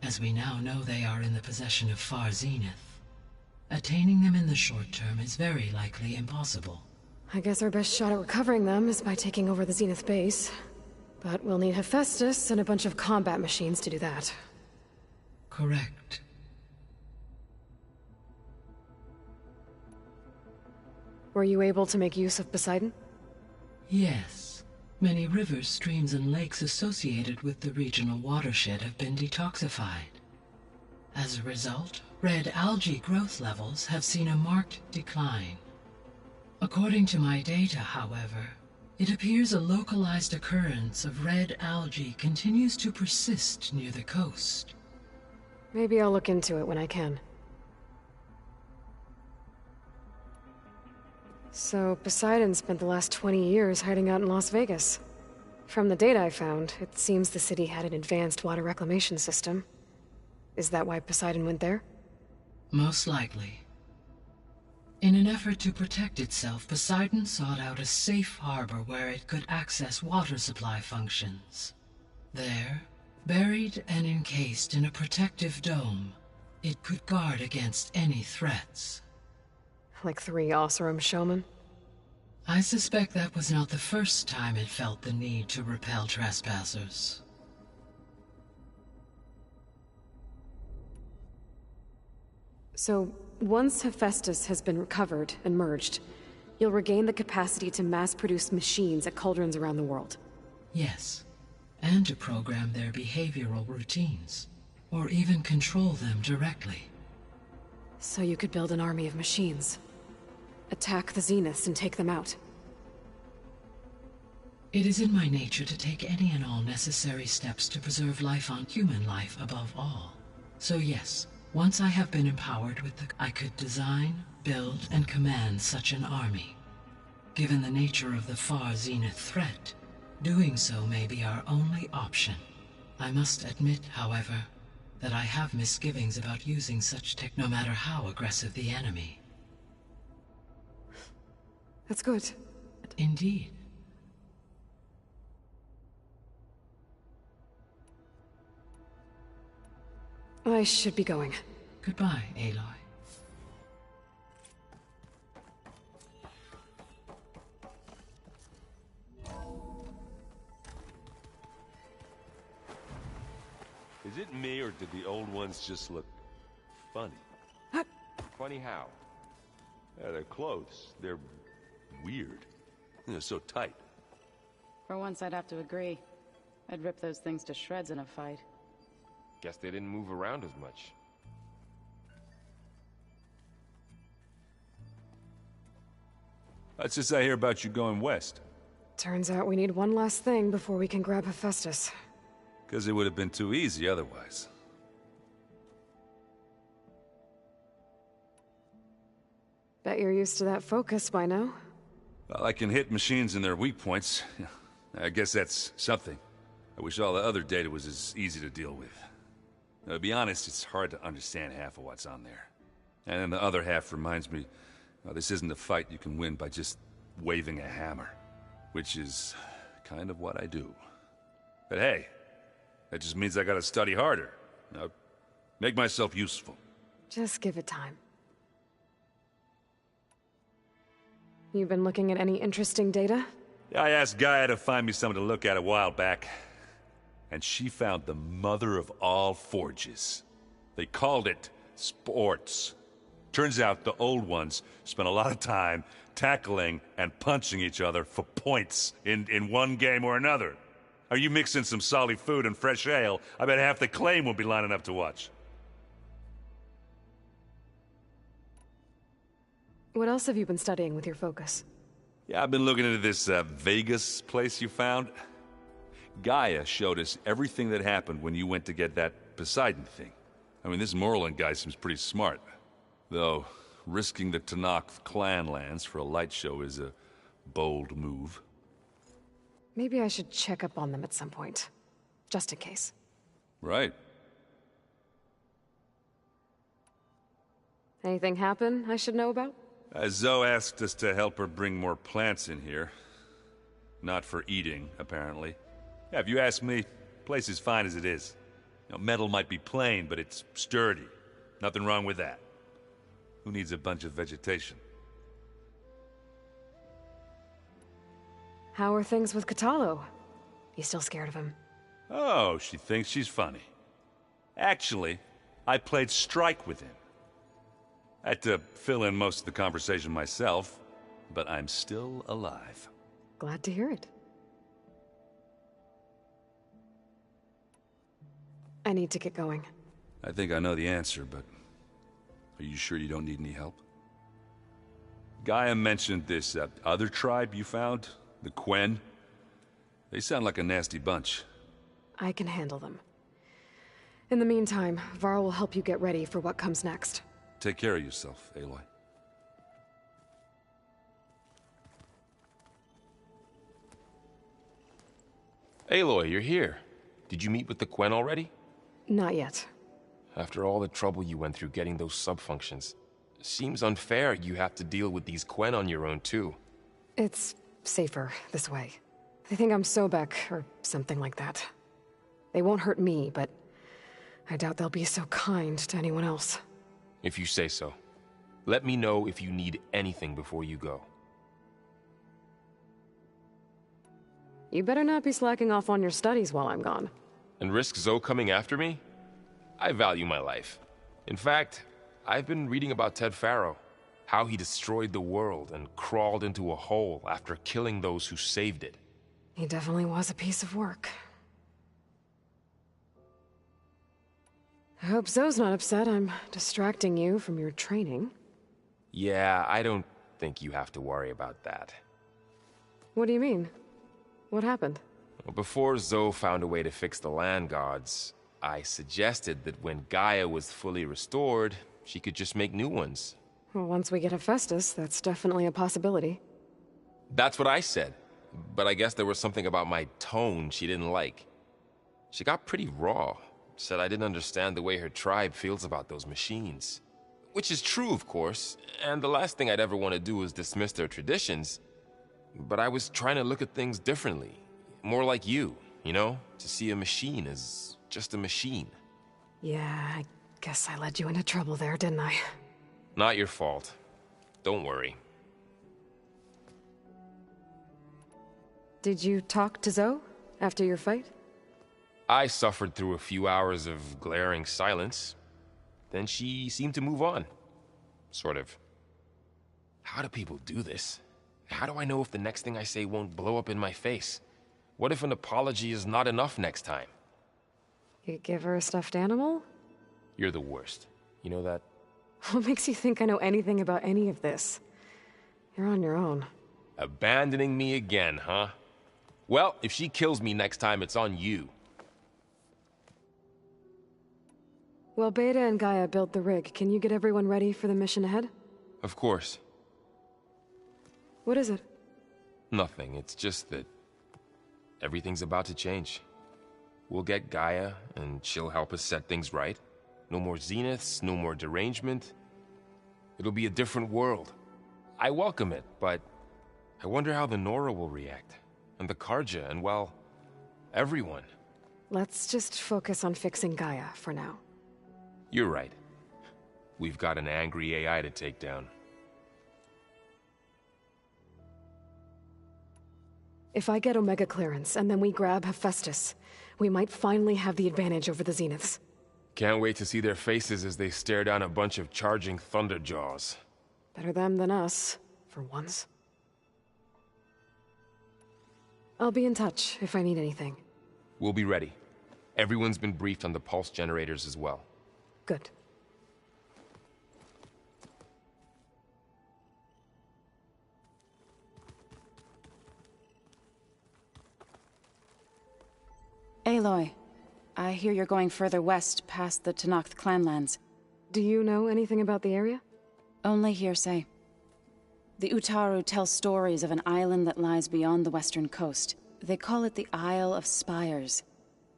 as we now know they are in the possession of Far Zenith, attaining them in the short term is very likely impossible. I guess our best shot at recovering them is by taking over the Zenith base. But we'll need Hephaestus and a bunch of combat machines to do that. Correct. Were you able to make use of Poseidon? Yes. Many rivers, streams, and lakes associated with the regional watershed have been detoxified. As a result, red algae growth levels have seen a marked decline. According to my data, however, it appears a localized occurrence of red algae continues to persist near the coast. Maybe I'll look into it when I can. So, Poseidon spent the last 20 years hiding out in Las Vegas. From the data I found, it seems the city had an advanced water reclamation system. Is that why Poseidon went there? Most likely. In an effort to protect itself, Poseidon sought out a safe harbor where it could access water supply functions. There, buried and encased in a protective dome, it could guard against any threats. Like 3 Oseram showmen? I suspect that was not the first time it felt the need to repel trespassers. So, once Hephaestus has been recovered and merged, you'll regain the capacity to mass-produce machines at cauldrons around the world. Yes, and to program their behavioral routines, or even control them directly. So you could build an army of machines. Attack the Zeniths and take them out. It is in my nature to take any and all necessary steps to preserve life on human life above all. So yes, once I have been empowered with I could design, build, and command such an army. Given the nature of the far Zenith threat, doing so may be our only option. I must admit, however, that I have misgivings about using such tech no matter how aggressive the enemy. That's good. Indeed. I should be going. Goodbye, Aloy. Is it me, or did the old ones just look funny? Funny how? Yeah, their clothes, they're weird. They're so tight. For once, I'd have to agree. I'd rip those things to shreds in a fight. Guess they didn't move around as much. That's just I hear about you going west. Turns out we need one last thing before we can grab Hephaestus. Because it would have been too easy otherwise. Bet you're used to that focus by now. Well, I can hit machines in their weak points. I guess that's something. I wish all the other data was as easy to deal with. Now, to be honest, it's hard to understand half of what's on there. And then the other half reminds me, well, this isn't a fight you can win by just waving a hammer. Which is kind of what I do. But hey, that just means I gotta study harder. Now, make myself useful. Just give it time. You been looking at any interesting data? Yeah, I asked Gaia to find me something to look at a while back. And she found the mother of all forges. They called it sports. Turns out the old ones spent a lot of time tackling and punching each other for points in one game or another. Are you mixing some solid food and fresh ale? I bet half the claim will be lining up to watch. What else have you been studying with your focus? Yeah, I've been looking into this Vegas place you found. Gaia showed us everything that happened when you went to get that Poseidon thing. I mean, this Morlun guy seems pretty smart. Though, risking the Tanakh clan lands for a light show is a bold move. Maybe I should check up on them at some point. Just in case. Right. Anything happen I should know about? Zoe asked us to help her bring more plants in here. Not for eating, apparently. Yeah, if you ask me, the place is fine as it is. You know, metal might be plain, but it's sturdy. Nothing wrong with that. Who needs a bunch of vegetation? How are things with Katalo? You still scared of him? Oh, she thinks she's funny. Actually, I played strike with him. I had to fill in most of the conversation myself, but I'm still alive. Glad to hear it. I need to get going. I think I know the answer, but are you sure you don't need any help? Gaia mentioned this other tribe you found, the Quen. They sound like a nasty bunch. I can handle them. In the meantime, Varl will help you get ready for what comes next. Take care of yourself, Aloy. Aloy, you're here. Did you meet with the Quen already? Not yet. After all the trouble you went through getting those sub-functions, seems unfair you have to deal with these Quen on your own, too. It's safer this way. They think I'm Sobek, or something like that. They won't hurt me, but I doubt they'll be so kind to anyone else. If you say so. Let me know if you need anything before you go. You better not be slacking off on your studies while I'm gone. And risk Zoe coming after me? I value my life. In fact, I've been reading about Ted Faro. How he destroyed the world and crawled into a hole after killing those who saved it. He definitely was a piece of work. I hope Zoe's not upset I'm distracting you from your training. Yeah, I don't think you have to worry about that. What do you mean? What happened? Well, before Zoe found a way to fix the land gods, I suggested that when Gaia was fully restored, she could just make new ones. Well, once we get Hephaestus, that's definitely a possibility. That's what I said, but I guess there was something about my tone she didn't like. She got pretty raw, said I didn't understand the way her tribe feels about those machines. Which is true, of course, and the last thing I'd ever want to do is dismiss their traditions. But I was trying to look at things differently. More like you know? To see a machine as just a machine. Yeah, I guess I led you into trouble there, didn't I? Not your fault. Don't worry. Did you talk to Zoe after your fight? I suffered through a few hours of glaring silence. Then she seemed to move on. Sort of. How do people do this? How do I know if the next thing I say won't blow up in my face? What if an apology is not enough next time? You give her a stuffed animal? You're the worst. You know that? What makes you think I know anything about any of this? You're on your own. Abandoning me again, huh? Well, if she kills me next time, it's on you. Well, Beta and Gaia built the rig. Can you get everyone ready for the mission ahead? Of course. What is it? Nothing. It's just that everything's about to change. We'll get Gaia, and she'll help us set things right. No more zeniths, no more derangement. It'll be a different world. I welcome it, but I wonder how the Nora will react. And the Karja, and well, everyone. Let's just focus on fixing Gaia for now. You're right. We've got an angry AI to take down. If I get Omega clearance, and then we grab Hephaestus, we might finally have the advantage over the Zeniths. Can't wait to see their faces as they stare down a bunch of charging Thunderjaws. Better them than us, for once. I'll be in touch if I need anything. We'll be ready. Everyone's been briefed on the pulse generators as well. Good. Aloy, I hear you're going further west past the Tenakth clanlands. Do you know anything about the area? Only hearsay. The Utaru tell stories of an island that lies beyond the western coast. They call it the Isle of Spires.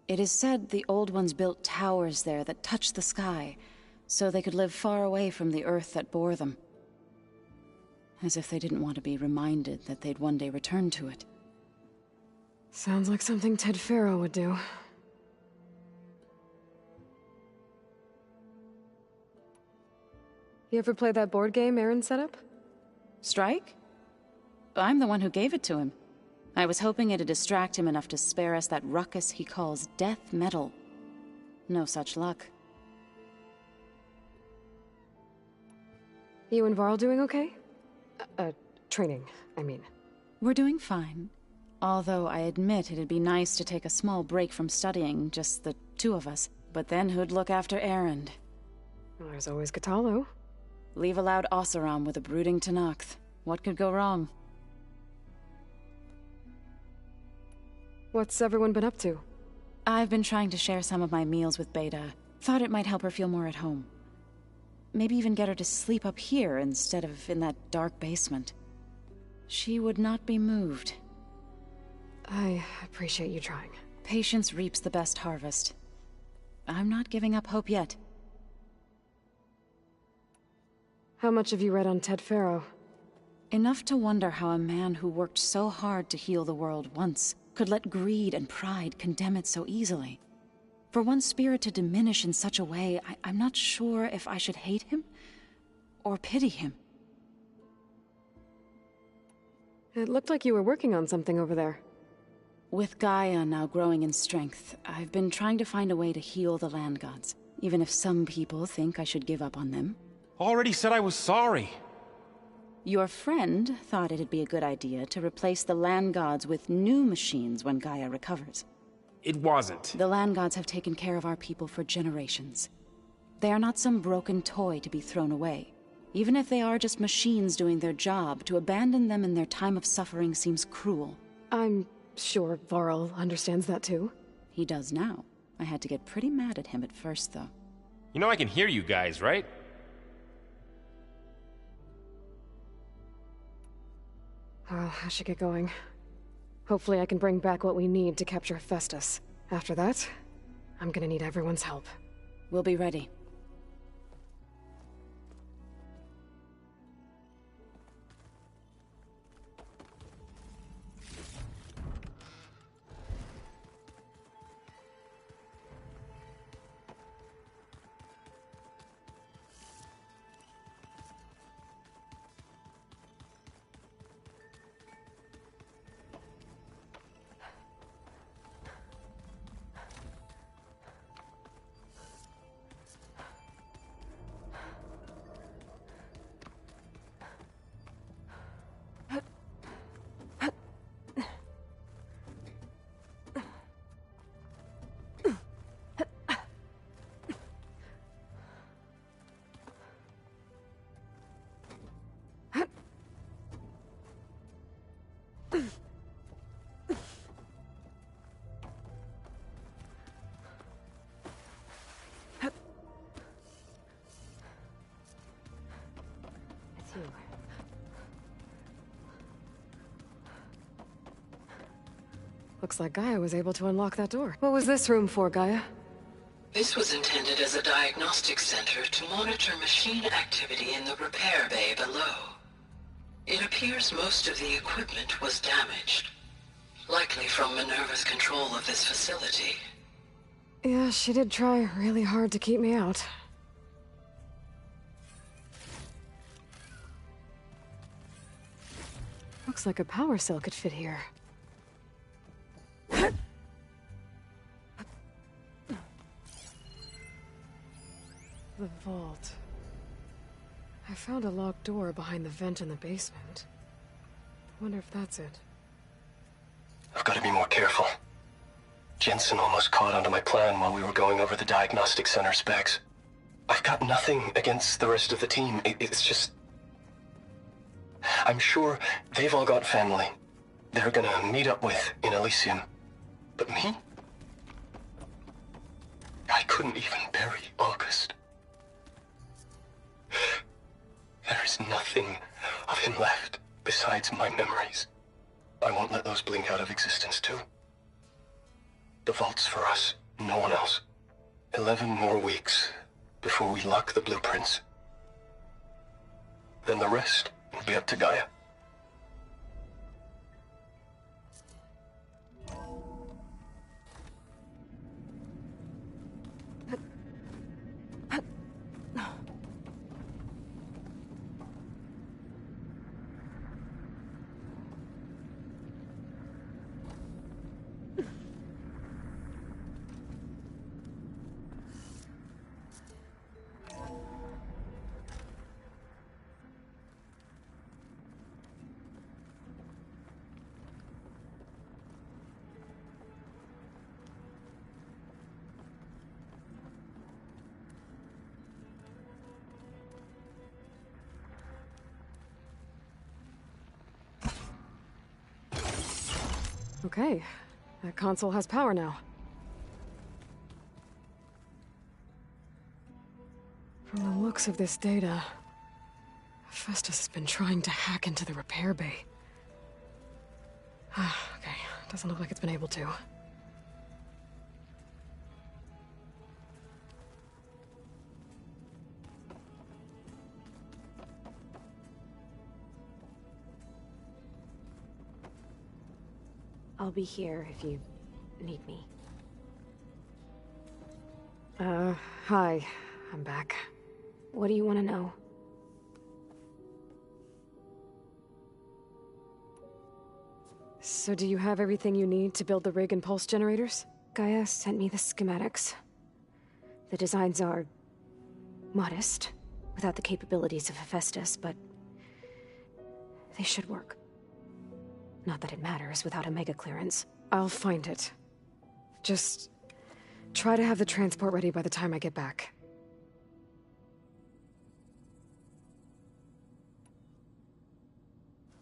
It is said the Old Ones built towers there that touch the sky, so they could live far away from the earth that bore them. As if they didn't want to be reminded that they'd one day return to it. Sounds like something Ted Faro would do. You ever play that board game Aaron set up? Strike? I'm the one who gave it to him. I was hoping it'd distract him enough to spare us that ruckus he calls death metal. No such luck. You and Varl doing okay? Training, I mean. We're doing fine. Although I admit it'd be nice to take a small break from studying, just the two of us. But then who'd look after Erend? Well, there's always Katalo. Leave a loud Oseram with a brooding Tenakth. What could go wrong? What's everyone been up to? I've been trying to share some of my meals with Beta. Thought it might help her feel more at home. Maybe even get her to sleep up here instead of in that dark basement. She would not be moved. I appreciate you trying. Patience reaps the best harvest. I'm not giving up hope yet. How much have you read on Ted Faro? Enough to wonder how a man who worked so hard to heal the world once could let greed and pride condemn it so easily. For one's spirit to diminish in such a way, I'm not sure if I should hate him or pity him. It looked like you were working on something over there. With Gaia now growing in strength, I've been trying to find a way to heal the land gods. Even if some people think I should give up on them, Already said I was sorry. Your friend thought it'd be a good idea to replace the land gods with new machines when Gaia recovers. It wasn't. The land gods have taken care of our people for generations. They are not some broken toy to be thrown away. Even if they are just machines doing their job, to abandon them in their time of suffering seems cruel. I'm sure Varl understands that too. He does now. I had to get pretty mad at him at first, though. You know I can hear you guys, right? Well, I should get going. Hopefully I can bring back what we need to capture Hephaestus. After that, I'm gonna need everyone's help. We'll be ready. Looks like Gaia was able to unlock that door. What was this room for, Gaia? This was intended as a diagnostic center to monitor machine activity in the repair bay below. It appears most of the equipment was damaged, likely from Minerva's control of this facility. Yeah, she did try really hard to keep me out. Looks like a power cell could fit here. The vault. I found a locked door behind the vent in the basement. Wonder if that's it. I've got to be more careful. Jensen almost caught onto my plan while we were going over the diagnostic center specs. I've got nothing against the rest of the team. It's just... I'm sure they've all got family they're gonna meet up with in Elysium. But me? I couldn't even bury August. There is nothing of him left besides my memories. I won't let those blink out of existence too. The vault's for us, no one else. 11 more weeks before we lock the blueprints. Then the rest will be up to Gaia. Okay, that console has power now. From the looks of this data, Hephaestus has been trying to hack into the repair bay. Okay, doesn't look like it's been able to. I'll be here if you need me. Hi. I'm back. What do you want to know? So do you have everything you need to build the rig and pulse generators? Gaia sent me the schematics. The designs are... modest, without the capabilities of Hephaestus, but they should work. Not that it matters without a mega clearance. I'll find it. Just try to have the transport ready by the time I get back.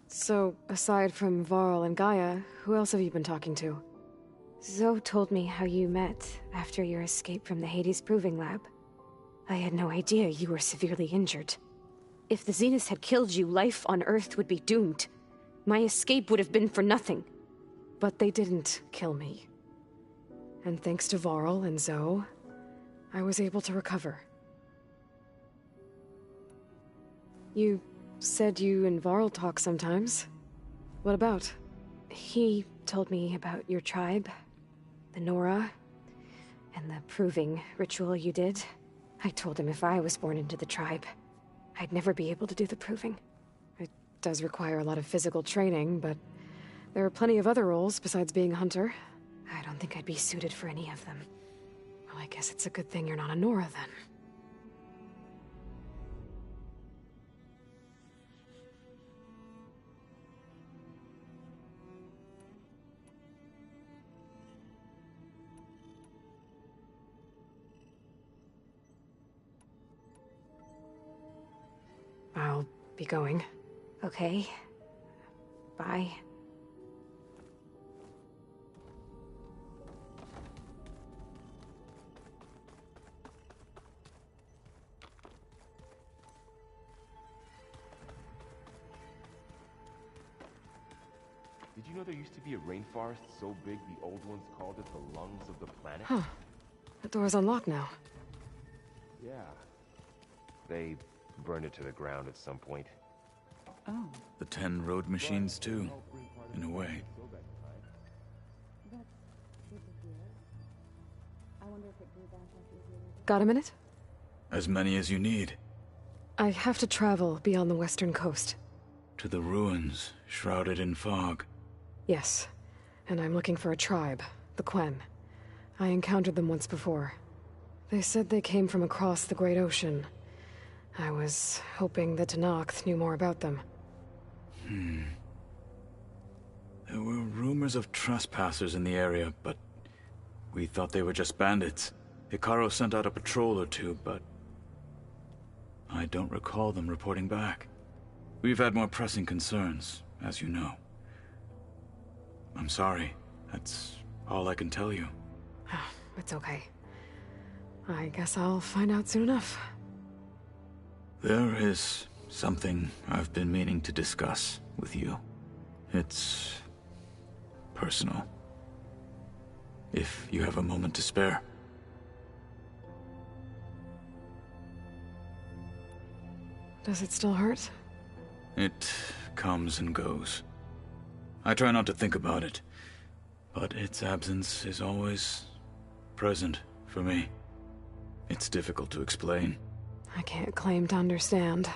So, aside from Varl and Gaia, who else have you been talking to? Zoe told me how you met after your escape from the Hades Proving Lab. I had no idea you were severely injured. If the Zeniths had killed you, life on Earth would be doomed. My escape would have been for nothing. But they didn't kill me. And thanks to Varl and Zoe, I was able to recover. You said you and Varl talk sometimes. What about? He told me about your tribe, the Nora, and the proving ritual you did. I told him if I was born into the tribe, I'd never be able to do the proving. It does require a lot of physical training, but there are plenty of other roles besides being a hunter. I don't think I'd be suited for any of them. Well, I guess it's a good thing you're not a Nora, then. I'll be going. Okay. Bye. Did you know there used to be a rainforest so big the old ones called it the lungs of the planet? Huh. The door's unlocked now. Yeah. They burned it to the ground at some point. Oh. The 10 road machines too, in a way. Got a minute? As many as you need. I have to travel beyond the western coast. To the ruins, shrouded in fog. Yes, and I'm looking for a tribe, the Quen. I encountered them once before. They said they came from across the Great Ocean. I was hoping that Tenakth knew more about them. There were rumors of trespassers in the area, but we thought they were just bandits. Hikaru sent out a patrol or two, but I don't recall them reporting back. We've had more pressing concerns, as you know. I'm sorry. That's all I can tell you. It's okay. I guess I'll find out soon enough. There is something I've been meaning to discuss with you. It's personal. If you have a moment to spare. Does it still hurt? It comes and goes. I try not to think about it, but its absence is always present for me. It's difficult to explain. I can't claim to understand.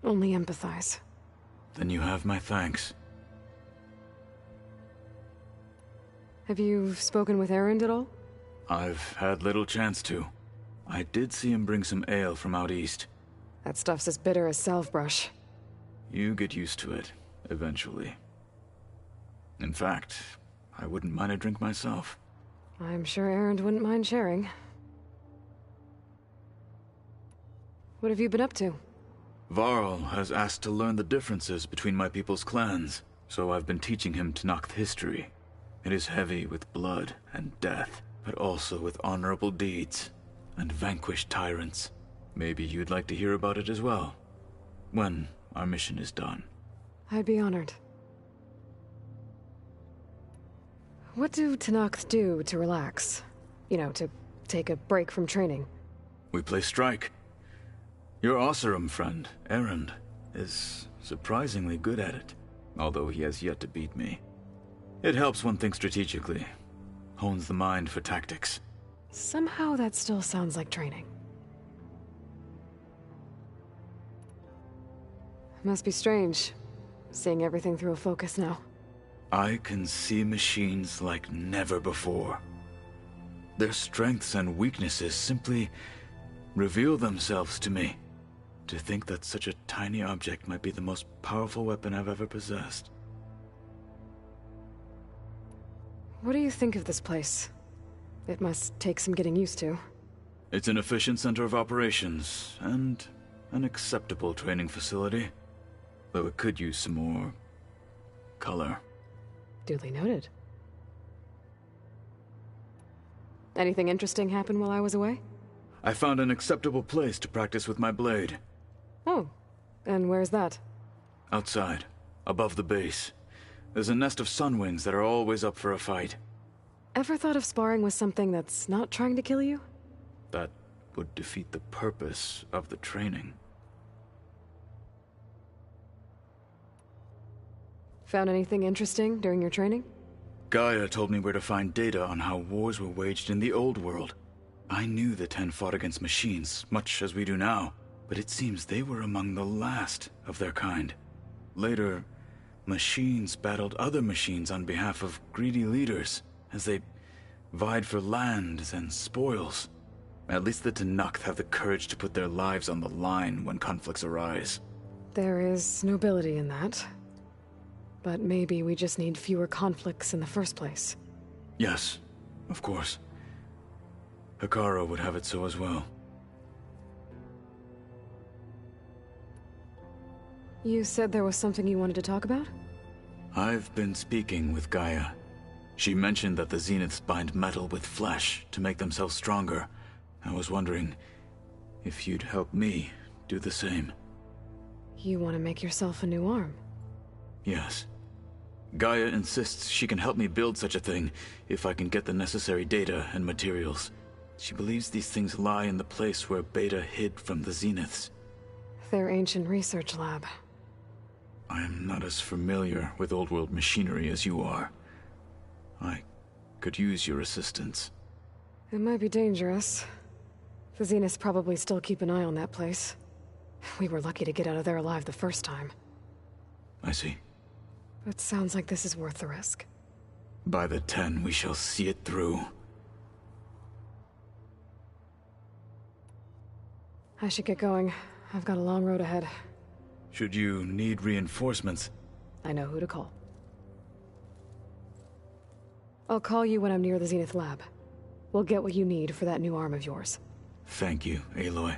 Only empathize. Then you have my thanks. Have you spoken with Erend at all? I've had little chance to. I did see him bring some ale from out east. That stuff's as bitter as salve-brush. You get used to it, eventually. In fact, I wouldn't mind a drink myself. I'm sure Erend wouldn't mind sharing. What have you been up to? Varl has asked to learn the differences between my people's clans, so I've been teaching him Tenakth history. It is heavy with blood and death, but also with honorable deeds and vanquished tyrants. Maybe you'd like to hear about it as well, when our mission is done. I'd be honored. What do Tenakth do to relax? You know, to take a break from training? We play strike. Your Oseram friend, Erend, is surprisingly good at it, although he has yet to beat me. It helps one think strategically, hones the mind for tactics. Somehow that still sounds like training. Must be strange, seeing everything through a focus now. I can see machines like never before. Their strengths and weaknesses simply reveal themselves to me. To think that such a tiny object might be the most powerful weapon I've ever possessed. What do you think of this place? It must take some getting used to. It's an efficient center of operations, and an acceptable training facility. Though it could use some more color. Duly noted. Anything interesting happen while I was away? I found an acceptable place to practice with my blade. Oh, and where's that? Outside, above the base. There's a nest of sunwings that are always up for a fight. Ever thought of sparring with something that's not trying to kill you? That would defeat the purpose of the training. Found anything interesting during your training? Gaia told me where to find data on how wars were waged in the old world. I knew the Ten fought against machines, much as we do now, but it seems they were among the last of their kind. Later, machines battled other machines on behalf of greedy leaders, as they vied for lands and spoils. At least the Tenakth have the courage to put their lives on the line when conflicts arise. There is nobility in that. But maybe we just need fewer conflicts in the first place. Yes, of course. Hekarro would have it so as well. You said there was something you wanted to talk about? I've been speaking with Gaia. She mentioned that the Zeniths bind metal with flesh to make themselves stronger. I was wondering if you'd help me do the same. You want to make yourself a new arm? Yes. Gaia insists she can help me build such a thing if I can get the necessary data and materials. She believes these things lie in the place where Beta hid from the Zeniths. Their ancient research lab. I am not as familiar with old-world machinery as you are. I could use your assistance. It might be dangerous. The Zeniths probably still keep an eye on that place. We were lucky to get out of there alive the first time. I see. It sounds like this is worth the risk. By the 10, we shall see it through. I should get going. I've got a long road ahead. Should you need reinforcements? I know who to call. I'll call you when I'm near the Zenith lab. We'll get what you need for that new arm of yours. Thank you, Aloy.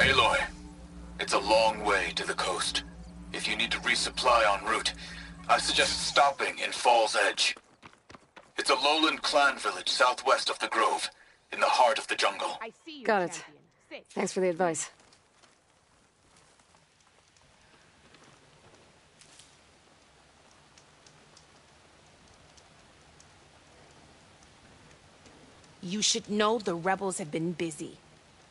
Aloy, it's a long way to the coast. If you need to resupply en route, I suggest stopping in Fall's Edge. It's a lowland clan village southwest of the Grove, in the heart of the jungle. Got it. Thanks for the advice. You should know the rebels have been busy.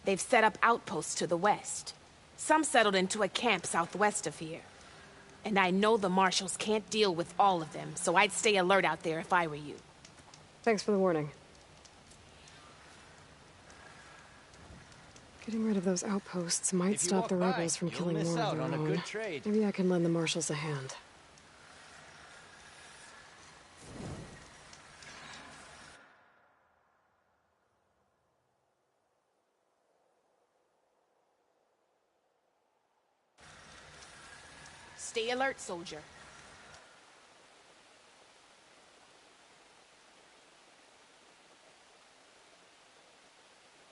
They've set up outposts to the west. Some settled into a camp southwest of here. And I know the marshals can't deal with all of them, so I'd stay alert out there if I were you. Thanks for the warning. Getting rid of those outposts might stop the rebels from killing more of their own. Maybe I can lend the marshals a hand. Stay alert, soldier.